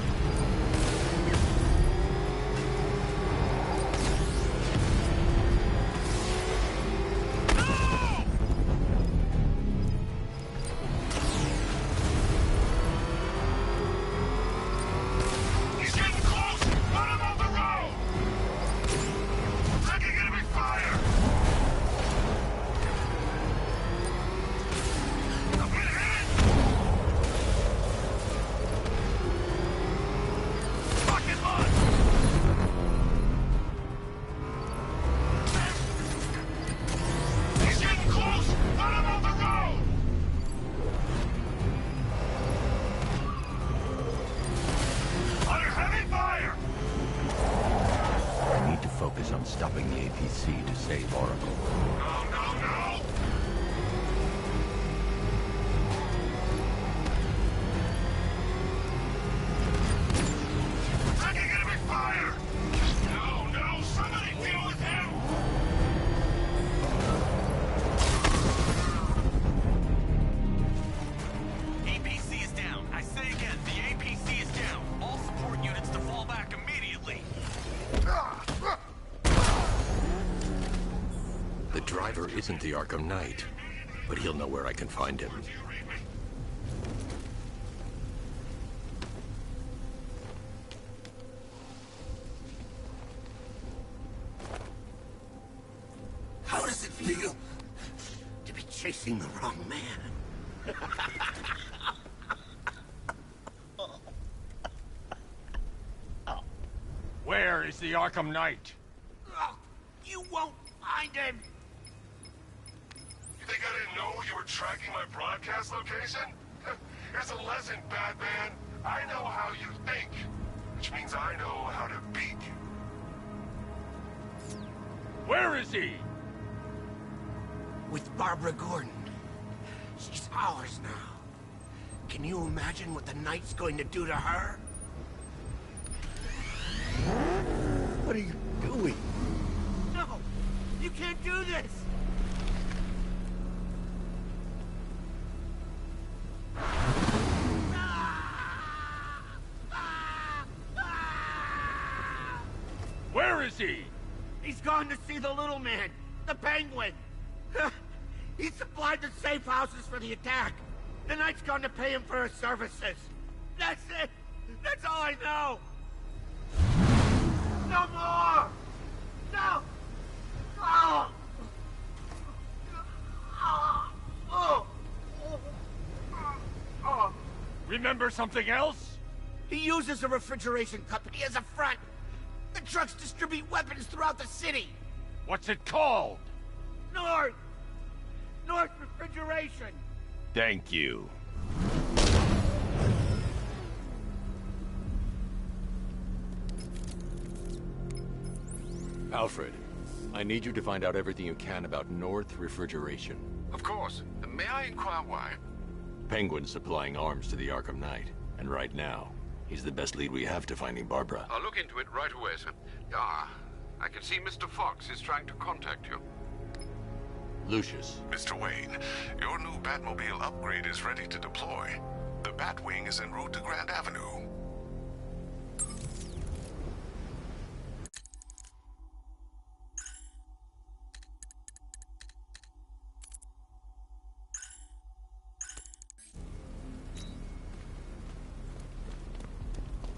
He's getting close! Run him off the road! Taking enemy fire! I'm getting hit! Fucking mud! He's getting close! Run him off the road! Under heavy fire! I need to focus on stopping the APC to save Oracle. No, no, no! Taking enemy fire! No, no, somebody deal with him! APC is down. I say again, the APC is down. All support units to fall back immediately. The driver isn't the Arkham Knight, but he'll know where I can find him. How does it feel to be chasing the wrong man? Where is the Arkham Knight? You won't find him! You think I didn't know you were tracking my broadcast location? Here's a lesson, Batman. I know how you think, which means I know how to beat you. Where is he? With Barbara Gordon. She's ours now. Can you imagine what the Knight's going to do to her? What are you doing? No! You can't do this! Where is he? He's gone to see the little man, the Penguin. He supplied the safe houses for the attack. The Knight's gone to pay him for his services. That's it. That's all I know. No more. No. Oh. Oh. Oh. Remember something else? He uses a refrigeration company as a front. The trucks distribute weapons throughout the city. What's it called? North Refrigeration. Thank you. Alfred, I need you to find out everything you can about North Refrigeration. Of course. May I inquire why? Penguin's supplying arms to the Arkham Knight, and right now, He's the best lead we have to finding Barbara. I'll look into it right away, sir. Ah, I can see Mr. Fox is trying to contact you. Lucius. Mr. Wayne, your new Batmobile upgrade is ready to deploy. The Batwing is en route to Grand Avenue.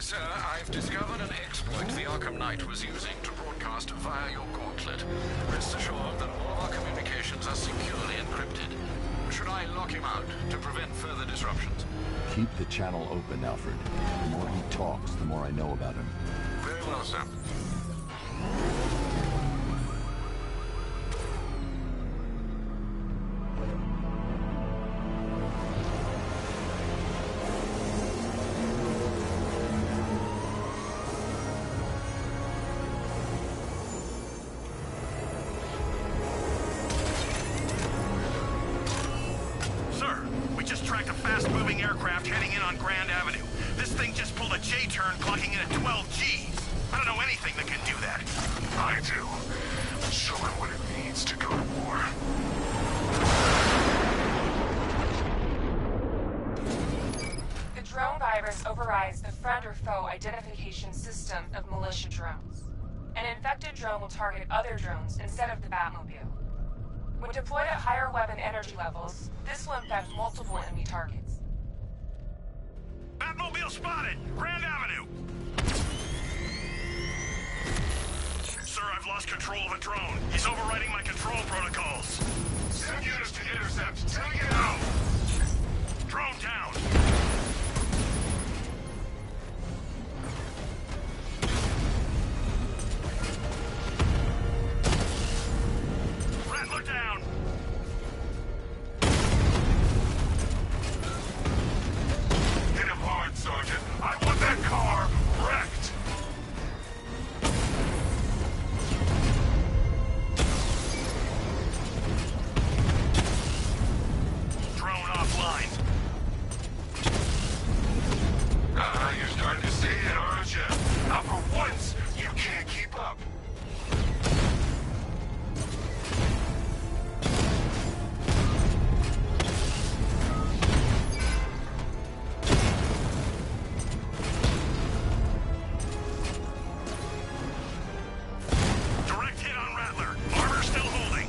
Sir, I've discovered an exploit the Arkham Knight was using to broadcast via your gauntlet. Rest assured that all of our communications are securely encrypted. Should I lock him out to prevent further disruptions? Keep the channel open, Alfred. The more he talks, the more I know about him. Very well, sir. Clocking in at 12 Gs. I don't know anything that can do that. I do. Show him what it means to go to war. The drone virus overrides the friend or foe identification system of militia drones. An infected drone will target other drones instead of the Batmobile. When deployed at higher weapon energy levels, this will infect multiple enemy targets. Batmobile spotted! Grand Avenue! Sir, I've lost control of a drone. He's overriding my control protocols. Send units to intercept. Take it out! Drone down! Rattler down! Hit him hard, Sergeant. I want that car wrecked! Drone offline. You're starting to see it, aren't you? Now for once, you can't keep up. Direct hit on Rattler. Armor still holding.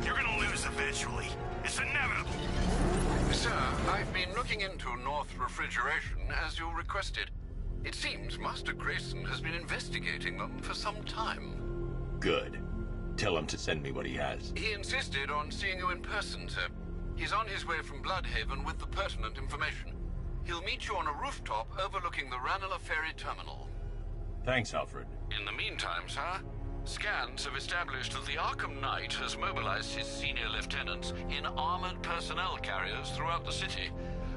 You're gonna lose eventually. It's inevitable. Sir, I've been looking into North Refrigeration as you requested. It seems Master Grayson has been investigating them for some time. Good. Tell him to send me what he has. He insisted on seeing you in person, sir. He's on his way from Bloodhaven with the pertinent information. He'll meet you on a rooftop overlooking the Ranelagh Ferry Terminal. Thanks, Alfred. In the meantime, sir, scans have established that the Arkham Knight has mobilized his senior lieutenants in armored personnel carriers throughout the city.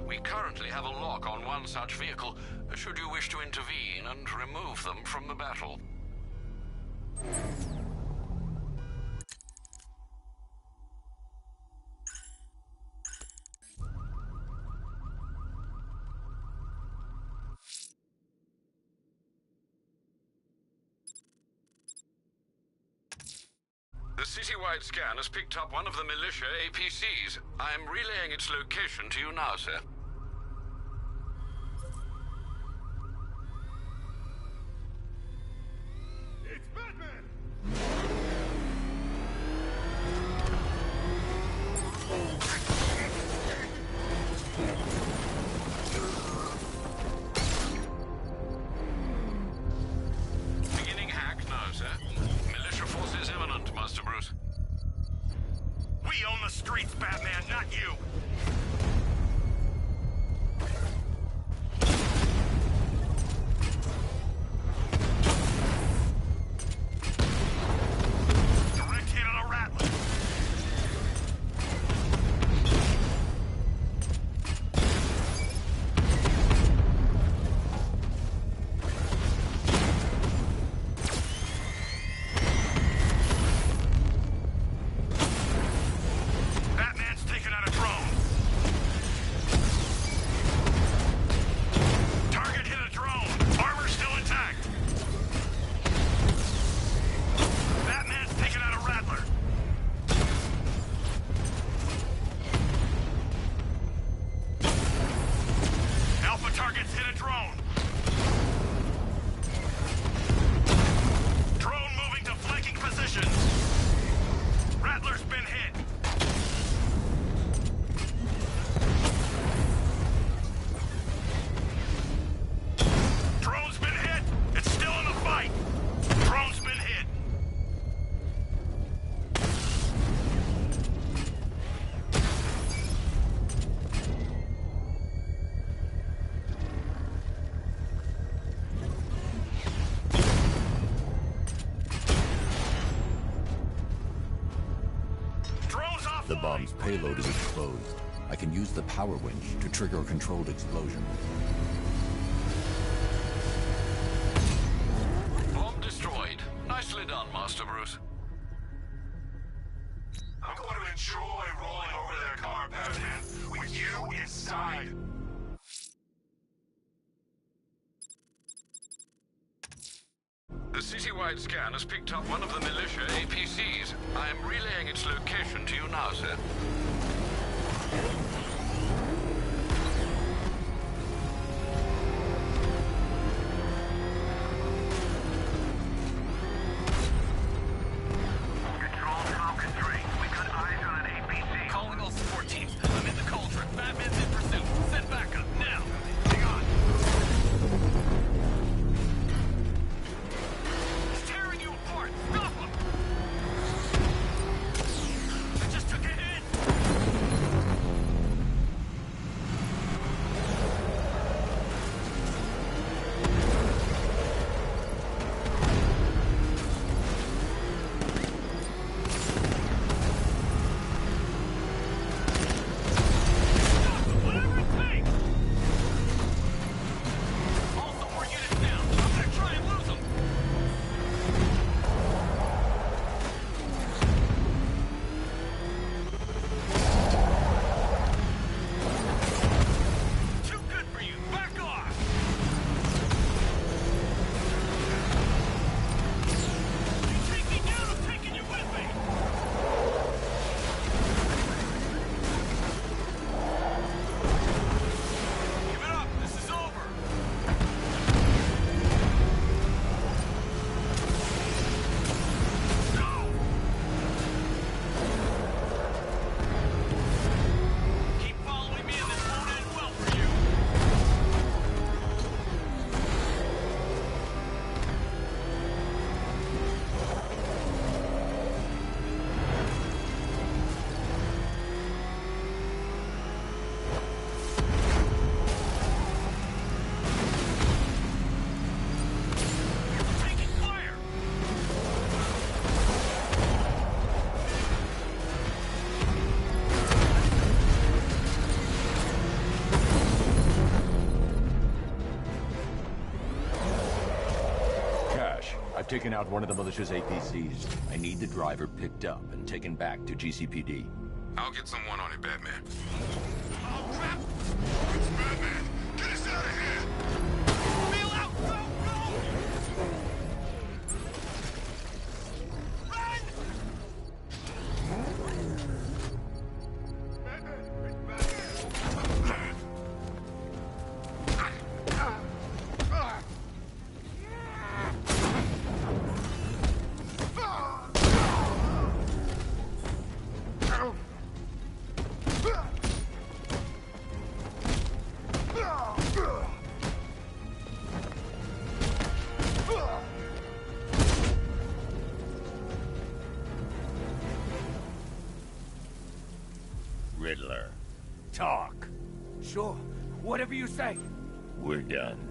We currently have a lock on one such vehicle, should you wish to intervene and remove them from the battle. The citywide scan has picked up one of the militia APCs. I'm relaying its location to you now, sir. It's Batman! Beginning hack now, sir. Militia forces imminent, Master Bruce. We own the streets, Batman, not you! Direct hit on a Rattler. Batman's taking out a drone. The bomb's payload is exposed. I can use the power winch to trigger a controlled explosion. Bomb destroyed. Nicely done, Master Bruce. I'm going to enjoy rolling over their car, Batman, with you inside. The citywide scan has picked up one of the militia APCs. I am relaying its location to you now, sir. Control Falcon 3. We got eyes on an APC. Calling all support teams. I'm in the cauldron. Batman's in pursuit. Send backup, now! Hang on. He's tearing you apart! Stop him! I just took a hit! Whatever it takes! All support units down. I'm gonna try and lose them. Too good for you. Back off. You take me down, I'm taking you with me. Give it up. This is over. Keep following me and this won't end well for you. Taking fire. Cash, I've taken out one of the militia's APCs. I need the driver picked up and taken back to GCPD. I'll get someone on it, Batman. Oh, crap! It's Batman! Get us out of here! Bail out. Go, go. Run. Riddler, talk. Sure. Whatever you say. We're done.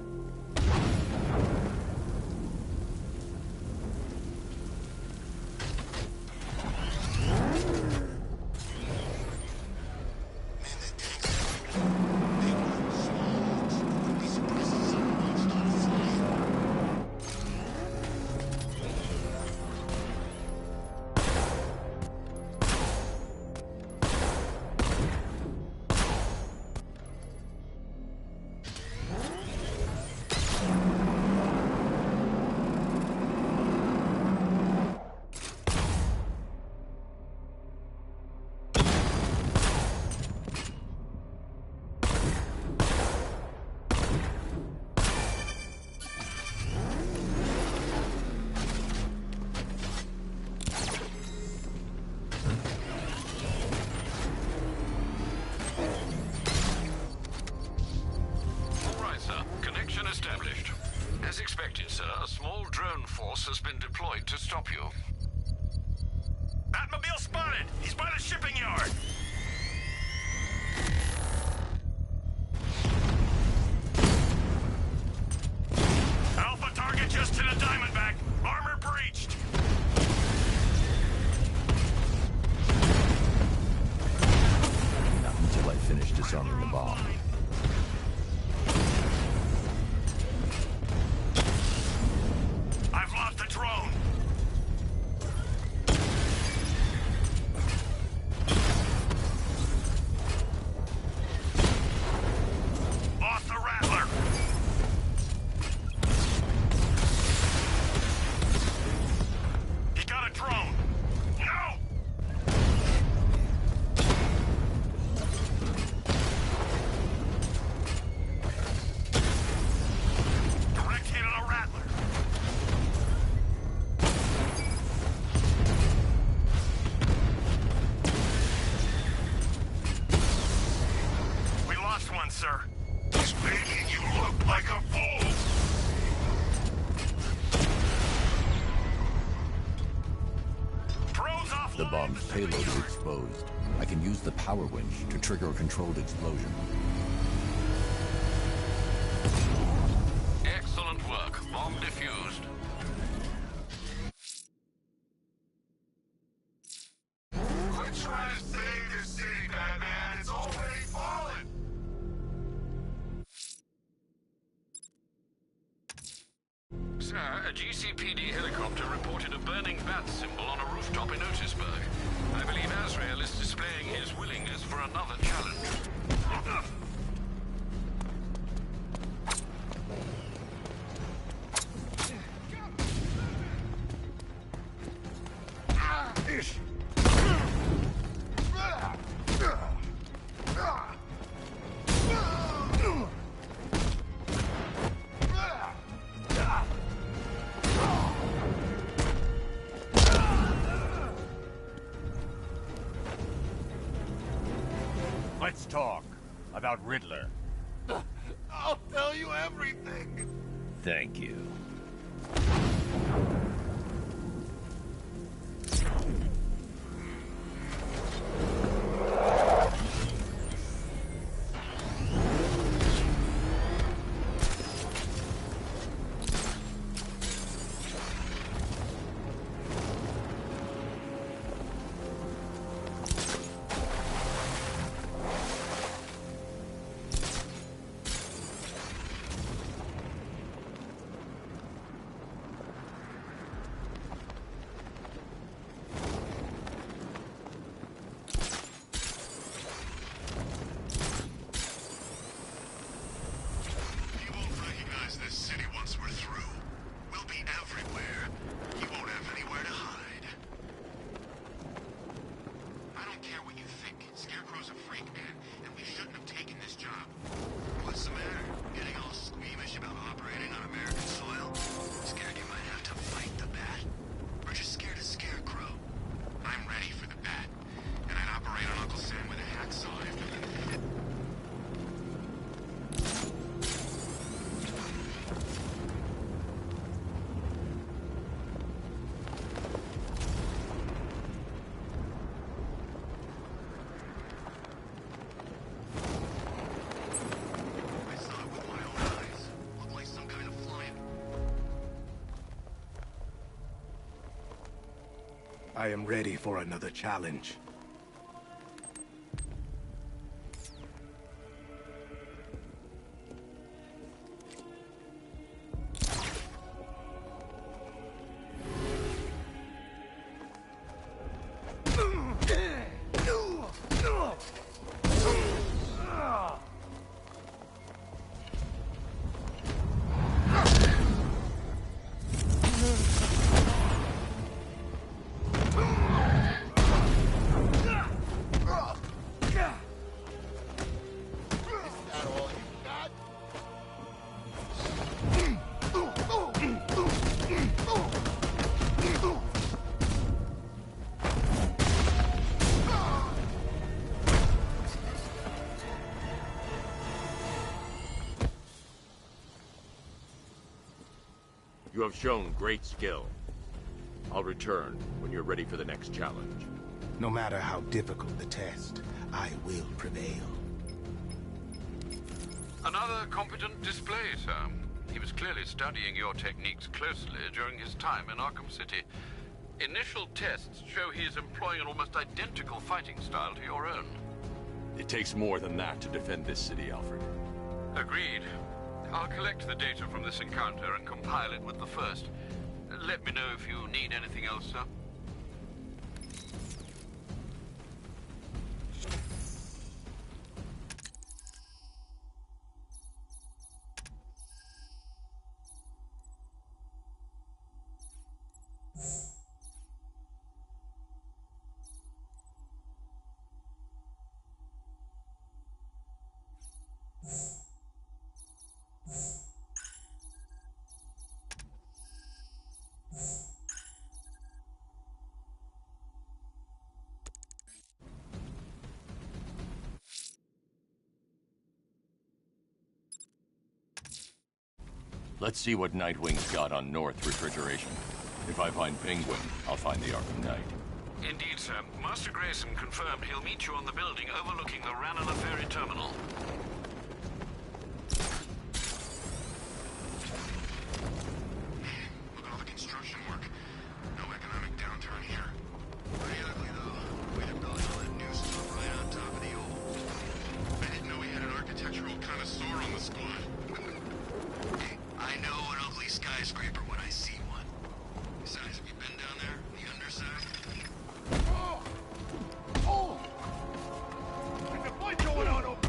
As expected, sir, a small drone force has been deployed to stop you. Batmobile spotted! He's by the shipping yard! Alpha target just to the Diamondback. Armor breached. sir. He's making you look like a fool! Drones off. The bomb's payload is exposed. I can use the power winch to trigger a controlled explosion. Excellent work. Bomb defused. Quit trying to save this city, Batman. It's already fallen. Sir, a GCPD helicopter reported a burning bat symbol on a rooftop in Otisburg. I believe Azrael is displaying his willingness for another challenge. Let's talk about Riddler. I'll tell you everything. Thank you. I am ready for another challenge. You have shown great skill. I'll return when you're ready for the next challenge. No matter how difficult the test, I will prevail. Another competent display, sir. He was clearly studying your techniques closely during his time in Arkham City. Initial tests show he is employing an almost identical fighting style to your own. It takes more than that to defend this city, Alfred. Agreed. I'll collect the data from this encounter and compile it with the first. Let me know if you need anything else, sir. Let's see what Nightwing's got on North Refrigeration. If I find Penguin, I'll find the Arkham Knight. Indeed, sir. Master Grayson confirmed he'll meet you on the building overlooking the Ranelagh Ferry Terminal. Look at all the construction work. No economic downturn here. Pretty ugly, though. Way to build all that new stuff right on top of the old. I didn't know we had an architectural connoisseur on the squad. Hey, I know an ugly skyscraper when I see one. Besides, have you been down there? The underside? Oh! There's a fight going on over...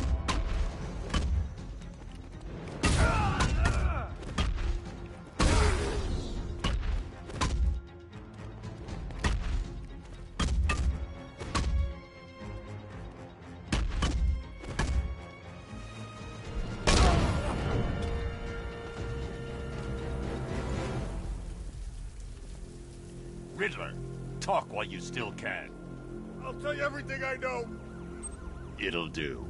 Riddler, talk while you still can. I'll tell you everything I know. It'll do.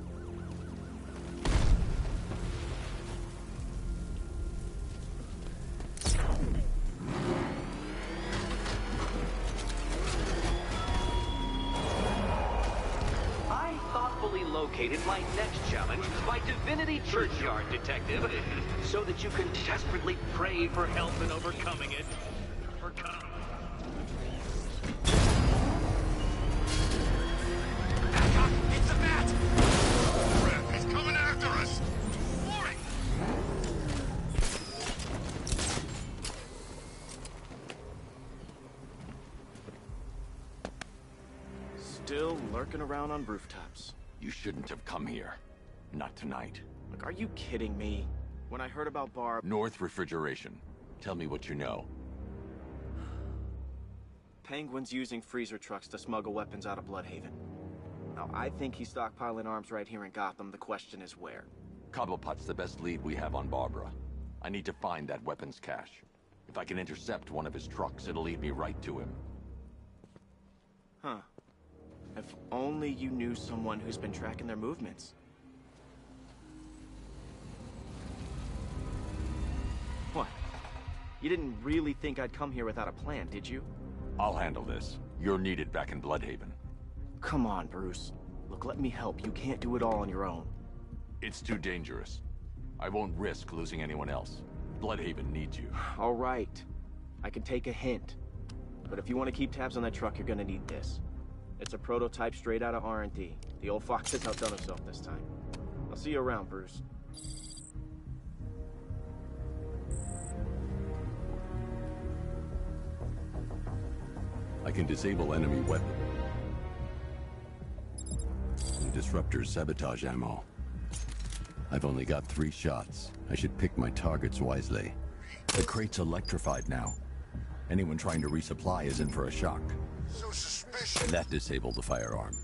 I thoughtfully located my next challenge, my Divinity Churchyard Detective, so that you can desperately pray for help in overcoming it. It's a bat! Crap, he's coming after us! Warning! Still lurking around on rooftops. You shouldn't have come here. Not tonight. Look, are you kidding me? When I heard about Barb... North Refrigeration. Tell me what you know. Penguin's using freezer trucks to smuggle weapons out of Bloodhaven. Now, I think he's stockpiling arms right here in Gotham. The question is where. Cobblepot's the best lead we have on Barbara. I need to find that weapons cache. If I can intercept one of his trucks, it'll lead me right to him. Huh. If only you knew someone who's been tracking their movements. What? You didn't really think I'd come here without a plan, did you? I'll handle this. You're needed back in Bloodhaven. Come on, Bruce. Look, let me help. You can't do it all on your own. It's too dangerous. I won't risk losing anyone else. Bloodhaven needs you. All right. I can take a hint. But if you want to keep tabs on that truck, you're gonna need this. It's a prototype straight out of R&D. The old fox has outdone himself this time. I'll see you around, Bruce. I can disable enemy weapon. The disruptor's sabotage ammo. I've only got 3 shots. I should pick my targets wisely. The crate's electrified now. Anyone trying to resupply is in for a shock. So suspicious. That disabled the firearm.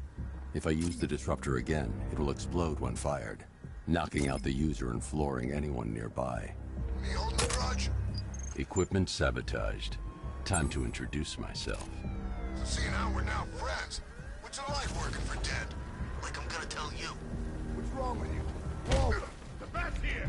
If I use the disruptor again, it will explode when fired, knocking out the user and flooring anyone nearby. Me holding the grudge. Equipment sabotaged. Time to introduce myself. So seeing how we're now friends, what's it like working for Dead? Like I'm gonna tell you. What's wrong with you? Whoa! The bat's here!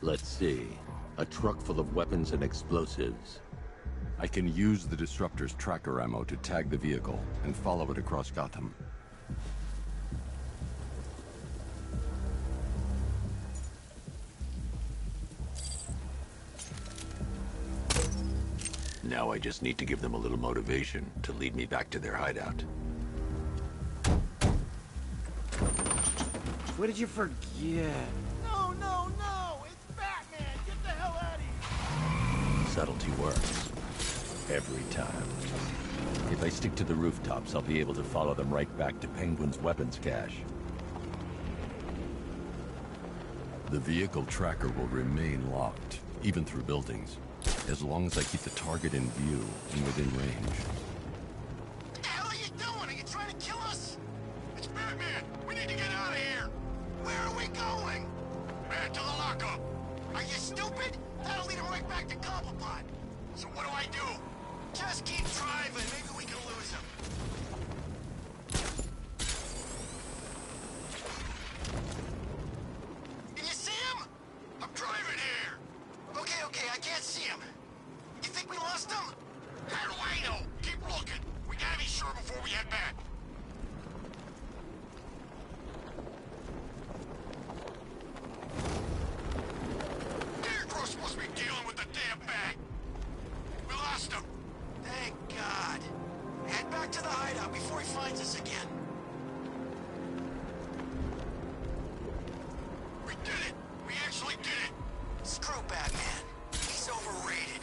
Let's see. A truck full of weapons and explosives. I can use the disruptor's tracker ammo to tag the vehicle and follow it across Gotham. Now I just need to give them a little motivation to lead me back to their hideout. What did you forget? No, no, no! It's Batman! Get the hell out of here! Subtlety works. Every time. If I stick to the rooftops, I'll be able to follow them right back to Penguin's weapons cache. The vehicle tracker will remain locked, even through buildings. as long as I keep the target in view and within range. What the hell are you doing? Are you trying to kill us? It's Batman! We need to get out of here! Where are we going? Back to the lockup! Are you stupid? That'll lead him right back to Cobblepot! So what do I do? Just keep driving. Maybe we can lose him. Can you see him? I'm driving here. Okay, I can't see him. You think we lost him? How do I know? Keep looking. We gotta be sure before we head back. Scarecrow's supposed to be dealing with the damn bag. We lost him. Thank God. Head back to the hideout before he finds us again. We did it! We actually did it! Screw Batman. He's overrated.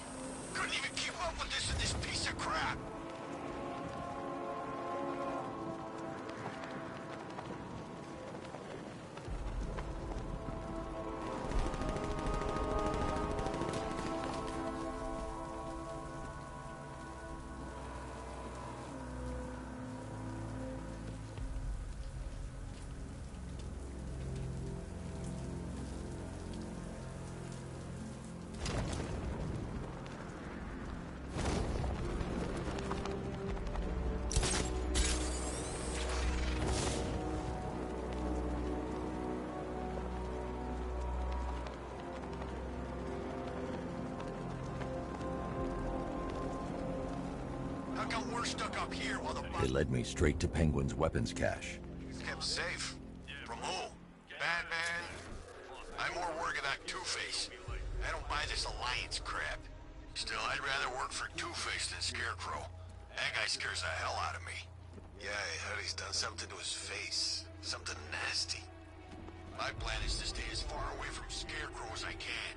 Couldn't even keep up with this in this piece of crap. How come we're stuck up here while the... They led me straight to Penguin's weapons cache. Kept safe? From who? Batman? I'm more worried about Two-Face. I don't buy this alliance crap. Still, I'd rather work for Two-Face than Scarecrow. That guy scares the hell out of me. Yeah, I heard he's done something to his face. Something nasty. My plan is to stay as far away from Scarecrow as I can.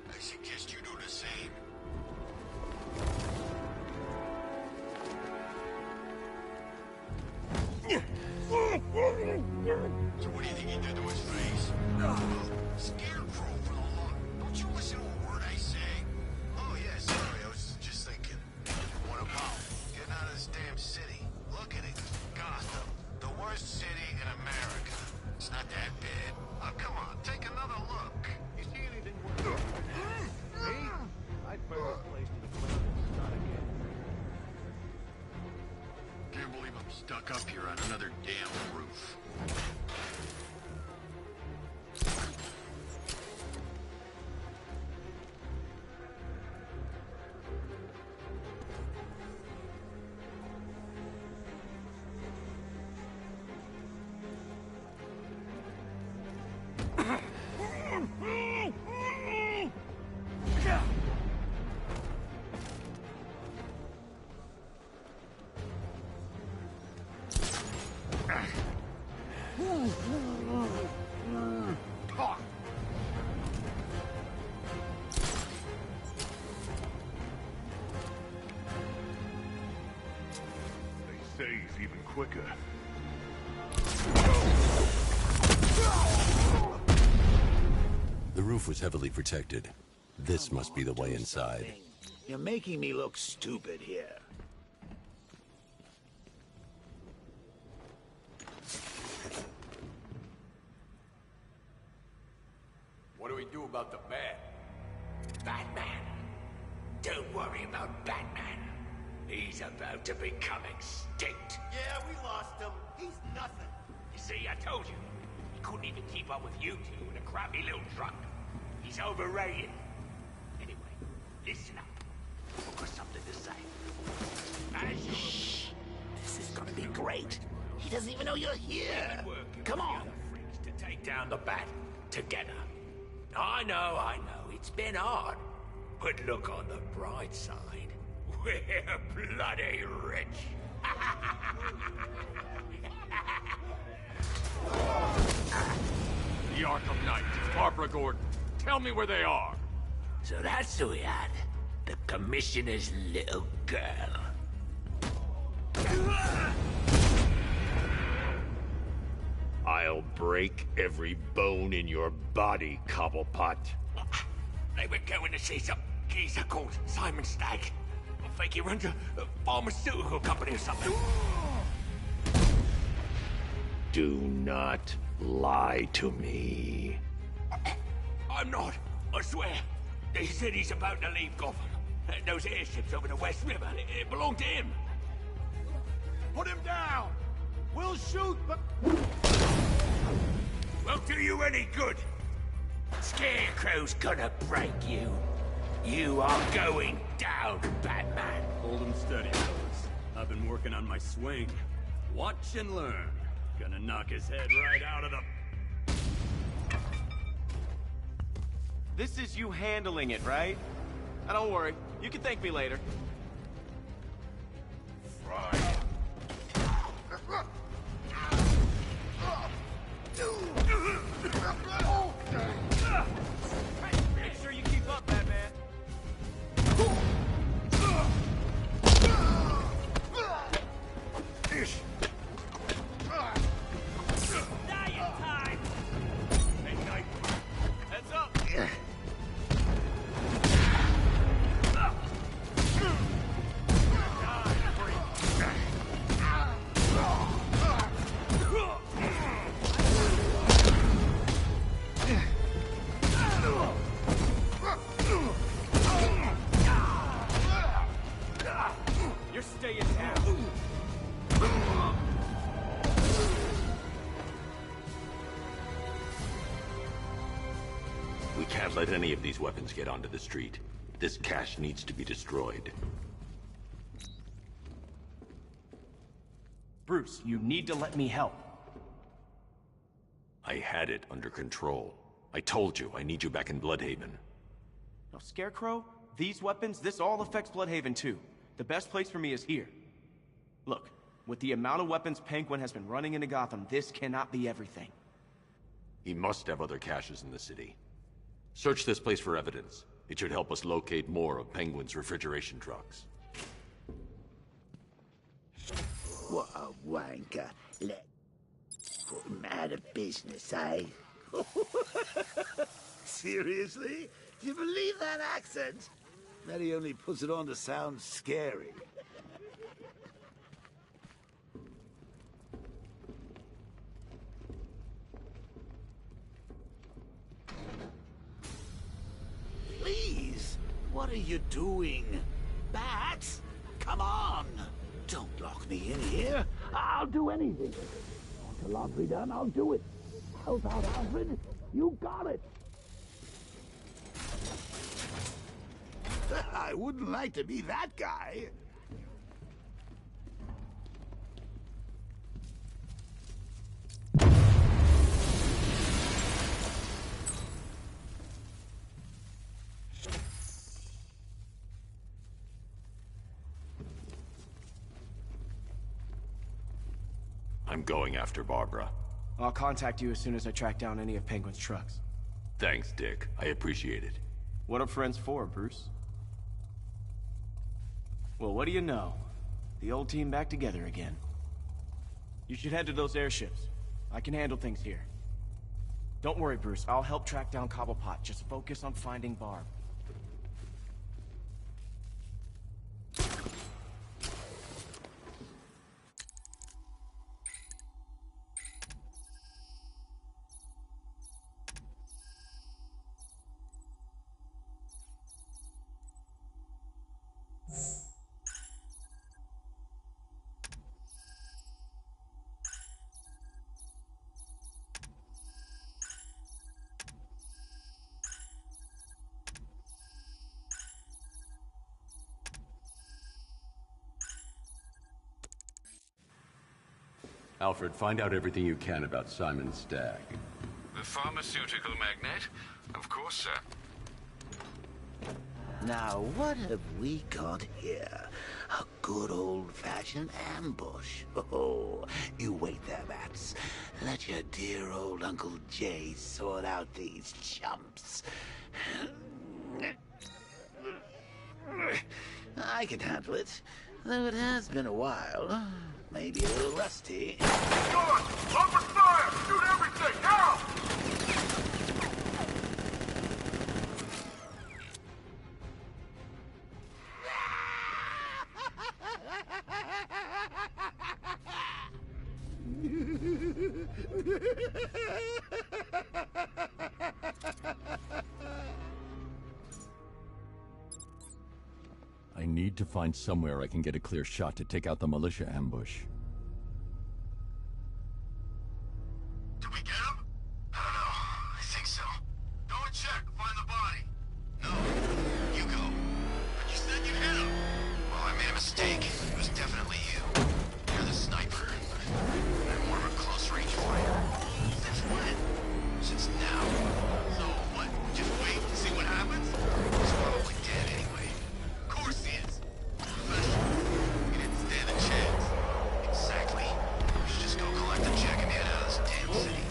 I suggest you do the same. So what do you think he did to his face? Scarecrow for the Lord. Don't you listen to a word I say? Oh yeah, sorry, I was just thinking. What about getting out of this damn city? Look at it. Gotham. The worst city in America. It's not that bad. Oh, come on, take another look. You see anything worse? Me? I'd burn this place to the ground and start again. Can't believe I'm stuck up here on another damn roof. They say he's even quicker. The roof was heavily protected. This must be the way inside. You're making me look stupid here. What do we do about the bat? Batman. Don't worry about Batman. He's about to become extinct. Yeah, we lost him. He's nothing. You see, I told you. He couldn't even keep up with you two in a crappy little truck. He's overrated. Anyway, listen up. I've got something to say. Shh. This is gonna be great. He doesn't even know you're here. Come on. To take down the bat together. I know. It's been hard. But look on the bright side. We're bloody rich. The Arkham Knight, Barbara Gordon. Tell me where they are. So that's who we had. The Commissioner's little girl. I'll break every bone in your body, Cobblepot. They were going to see some geezer called Simon Stagg. I think he runs a pharmaceutical company or something. Do not lie to me. I'm not, I swear. They said he's about to leave Gotham. Those airships over the West River, it belonged to him. Put him down! We'll shoot, but... Won't do you any good. Scarecrow's gonna break you. You are going down, Batman. Hold him steady, fellas. I've been working on my swing. Watch and learn. Gonna knock his head right out of the... This is you handling it, right? Now, don't worry. You can thank me later. Make sure you keep up, Batman. Dying time! Hey, Knight. Heads up! You're staying down. We can't let any of these weapons get onto the street. This cache needs to be destroyed. Bruce, you need to let me help. I had it under control. I told you, I need you back in Bloodhaven. Now, Scarecrow, these weapons, this all affects Bloodhaven too. The best place for me is here. Look, with the amount of weapons Penguin has been running into Gotham, this cannot be everything. He must have other caches in the city. Search this place for evidence. It should help us locate more of Penguin's refrigeration trucks. What a wanker. Let put him out of business, eh? Seriously? Do you believe that accent? That he only puts it on to sound scary. Please, what are you doing? Bats, come on! Don't lock me in here. I'll do anything. Want the laundry done? I'll do it. Help out, Alfred. You got it. I wouldn't like to be that guy. I'm going after Barbara. I'll contact you as soon as I track down any of Penguin's trucks. Thanks, Dick. I appreciate it. What are friends for, Bruce? Well, what do you know? The old team back together again. You should head to those airships. I can handle things here. Don't worry, Bruce. I'll help track down Cobblepot. Just focus on finding Barb. Alfred, find out everything you can about Simon Stagg. The pharmaceutical magnate? Of course, sir. Now, what have we got here? A good old-fashioned ambush. Oh, you wait there, Bats. Let your dear old Uncle Jay sort out these chumps. I can handle it, though it has been a while. Maybe a little rusty. Guard! Open fire! Shoot everything! Now! need to find somewhere I can get a clear shot to take out the militia ambush. Did we get him? I don't know. I think so. Go and check. Find the body. No. You go. But you said you hit him. Well, I made a mistake. It was definitely you. You're the sniper. I'm more of a close-range fighter. Since when? Since now. So what? Just wait and see what happens? He's probably dead anyway. Of course he is. Professional. He didn't stand a chance. Exactly. We should just go collect the check and head out of this damn city.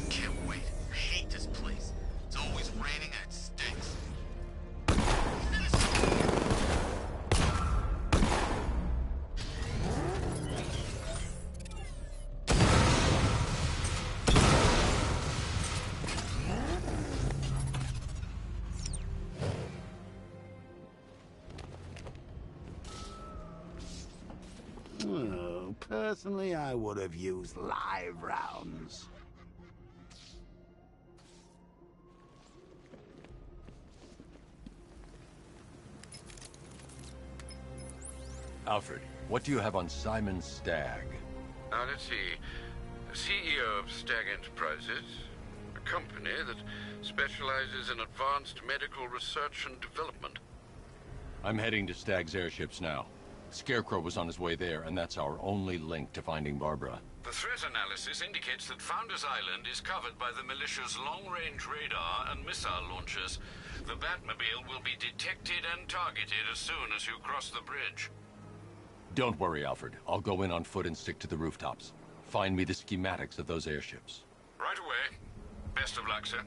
Can't wait. I hate this place. It's always raining and it stinks. Oh, personally, I would have used live rounds. Alfred, what do you have on Simon Stagg? Now, let's see. CEO of Stagg Enterprises, a company that specializes in advanced medical research and development. I'm heading to Stagg's airships now. Scarecrow was on his way there, and that's our only link to finding Barbara. The threat analysis indicates that Founders Island is covered by the militia's long-range radar and missile launchers. The Batmobile will be detected and targeted as soon as you cross the bridge. Don't worry, Alfred. I'll go in on foot and stick to the rooftops. Find me the schematics of those airships. Right away. Best of luck, sir.